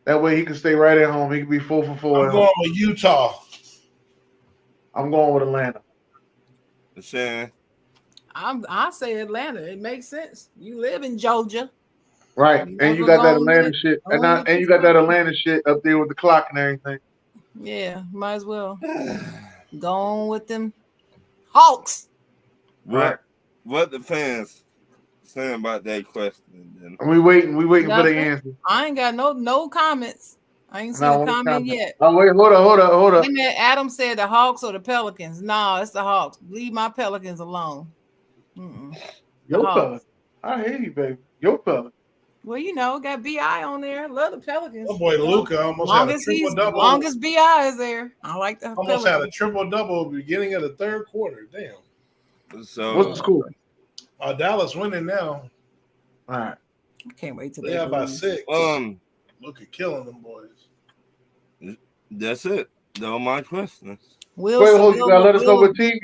That way he can stay right at home. He can be 4 for 4. I'm going with Utah. I'm going with Atlanta. Shan. I say Atlanta. It makes sense. You live in Georgia. Right. And you got that Atlanta shit. And you got that Atlanta shit up there with the clock and everything. Yeah, might as well. Go on with them Hawks. Right. What the fans saying about that question? We waiting for the answer. I ain't got no comments. I ain't seen a comment yet. Oh, wait, hold up. Wait a minute, Adam said the Hawks or the Pelicans. No, it's the Hawks. Leave my Pelicans alone. Your Pelicans. I hear you, baby. Your Pelicans. Well, you know, got BI on there. Love the Pelicans. Oh boy, Luka almost had a triple-double. Longest BI is there. I like the almost had a triple-double at the beginning of the third quarter. Damn. So what's the score? Dallas winning now. All right. I can't wait till they have about 6. Luka killing them boys. That's it. Those are my questions. Wait, hold you gotta let us know what team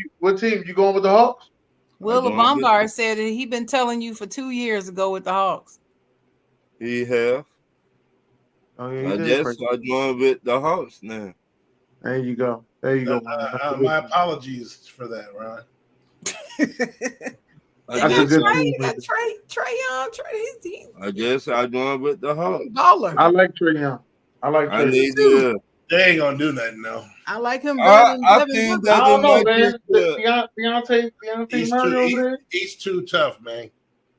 you going with the Hawks? Will Bombard said that he been telling you for 2 years to go with the Hawks. He have. Oh yeah, I guess I'm going with the Hawks now. There you go. There you go, man. My apologies for that, Ron. That's a good team. Trey Young. I guess I'm going with the Hawks. Baller. I like Trey Young. I like Trey Young. They ain't gonna do nothing, though. I like him better than Devin think Booker. that I don't know, might man. be Deontay Murray over there. He's too tough, man.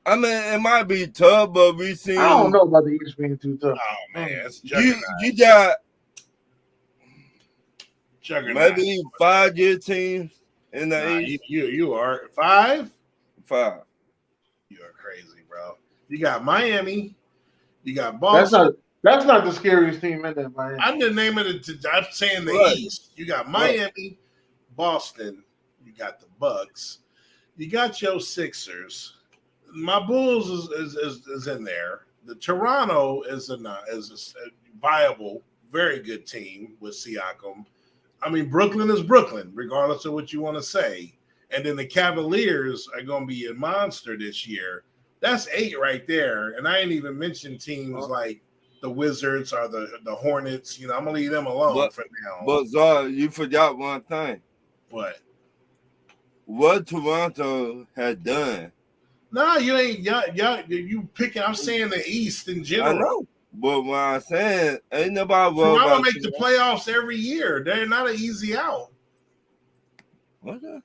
I mean, it might be tough, but we seen. I don't know about the East being too tough. Oh man, it's you got juggernaut. maybe 5-year teams in the East. You are 5. 5. You are crazy, bro. You got Miami. You got Boston. That's not the scariest team in there, Miami. I'm just naming it. I'm saying the Right. East. You got Miami, Boston. You got the Bucks. You got your Sixers. My Bulls is in there. The Toronto is a viable, very good team with Siakam. I mean, Brooklyn is Brooklyn, regardless of what you want to say. And then the Cavaliers are going to be a monster this year. That's 8 right there. And I ain't even mentioned teams like the Wizards or the Hornets. You know, I'm going to leave them alone for now. But Zara, you forgot one thing. What Toronto had done. No, you ain't. You picking. I'm saying the East in general. I know. But what I'm saying, ain't nobody worried Toronto about make the playoffs every year. They're not an easy out. Okay.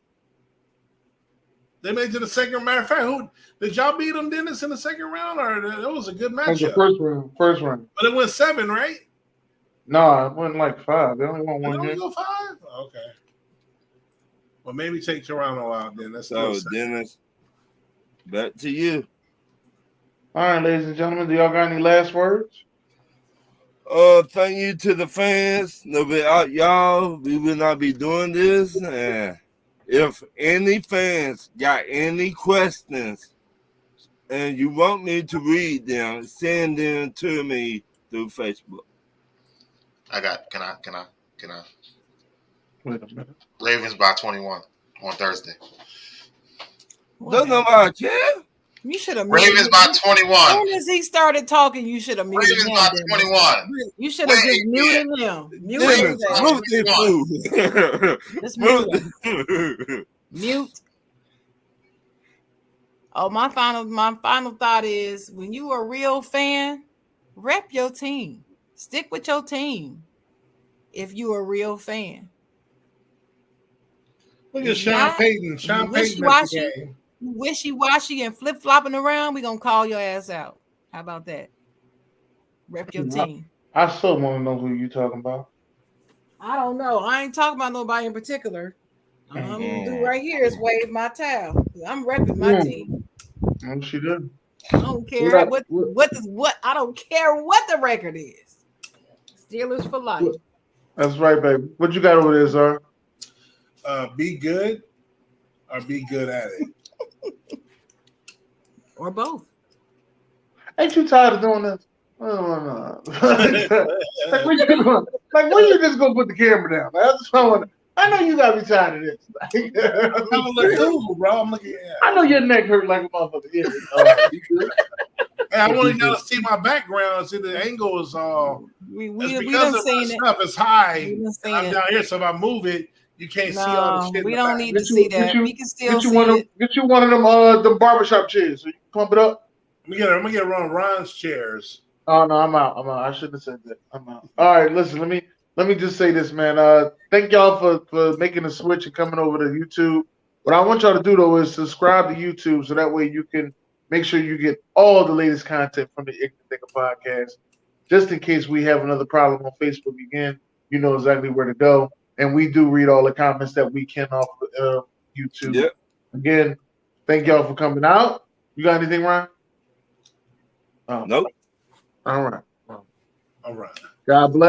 They made it to the second. Matter of fact, who did y'all beat them, Dennis, in the second round? Or it was a good matchup? The first round. But it went 7, right? No, it went like 5. They only won one game. Go 5? Okay. Well, maybe take Toronto out then. That's so, Dennis, back to you. All right, ladies and gentlemen, do y'all got any last words? Thank you to the fans. No, without y'all, we will not be doing this. And if any fans got any questions and you want me to read them, send them to me through Facebook. Can I? Wait a minute. Ravens by 21 on Thursday. Doesn't nobody care. You should have Ravens by 21. As soon as he started talking, you should have muted Ravens him. by 21. You should have just muted him. Mute him. Just mute him. Mute. Oh, my final thought is when you are a real fan, rep your team. Stick with your team. If you are a real fan. Look at Sean Payton. Sean Payton at the game. Wishy-washy and flip-flopping around, we're going to call your ass out. How about that? Rep your team. I still want to know who you talking about. I don't know. I ain't talking about nobody in particular. All I'm going to do right here is wave my towel. I'm repping my team. She did. I don't care what I don't care what the record is. Steelers for life. That's right, baby. What you got over there, sir? Be good or be good at it. Or both. Ain't you tired of doing this? No. like when you just gonna put the camera down? That's what I want. I know you gotta be tired of this. I'm looking cool, bro. I'm looking. I know your neck hurt like a motherfucker. Yeah. Hey, I want y'all to see my background. See the angle is we because of my stuff is high. I'm down here, so if I move it, you can't see all the shit. We don't need to see that. We can still see it. Get you one of them barbershop chairs so you can pump it up. I'm gonna get one of Ron's chairs. Oh no, I'm out. I shouldn't have said that. I'm out. All right, listen. Let me just say this, man. Thank y'all for making the switch and coming over to YouTube. What I want y'all to do though is subscribe to YouTube so that way you can make sure you get all the latest content from the Ignorant Thinker podcast. Just in case we have another problem on Facebook again, you know exactly where to go. And we do read all the comments that we can off of YouTube. Yep. Again, thank y'all for coming out. You got anything, Ryan? Nope. All right. All right. God bless.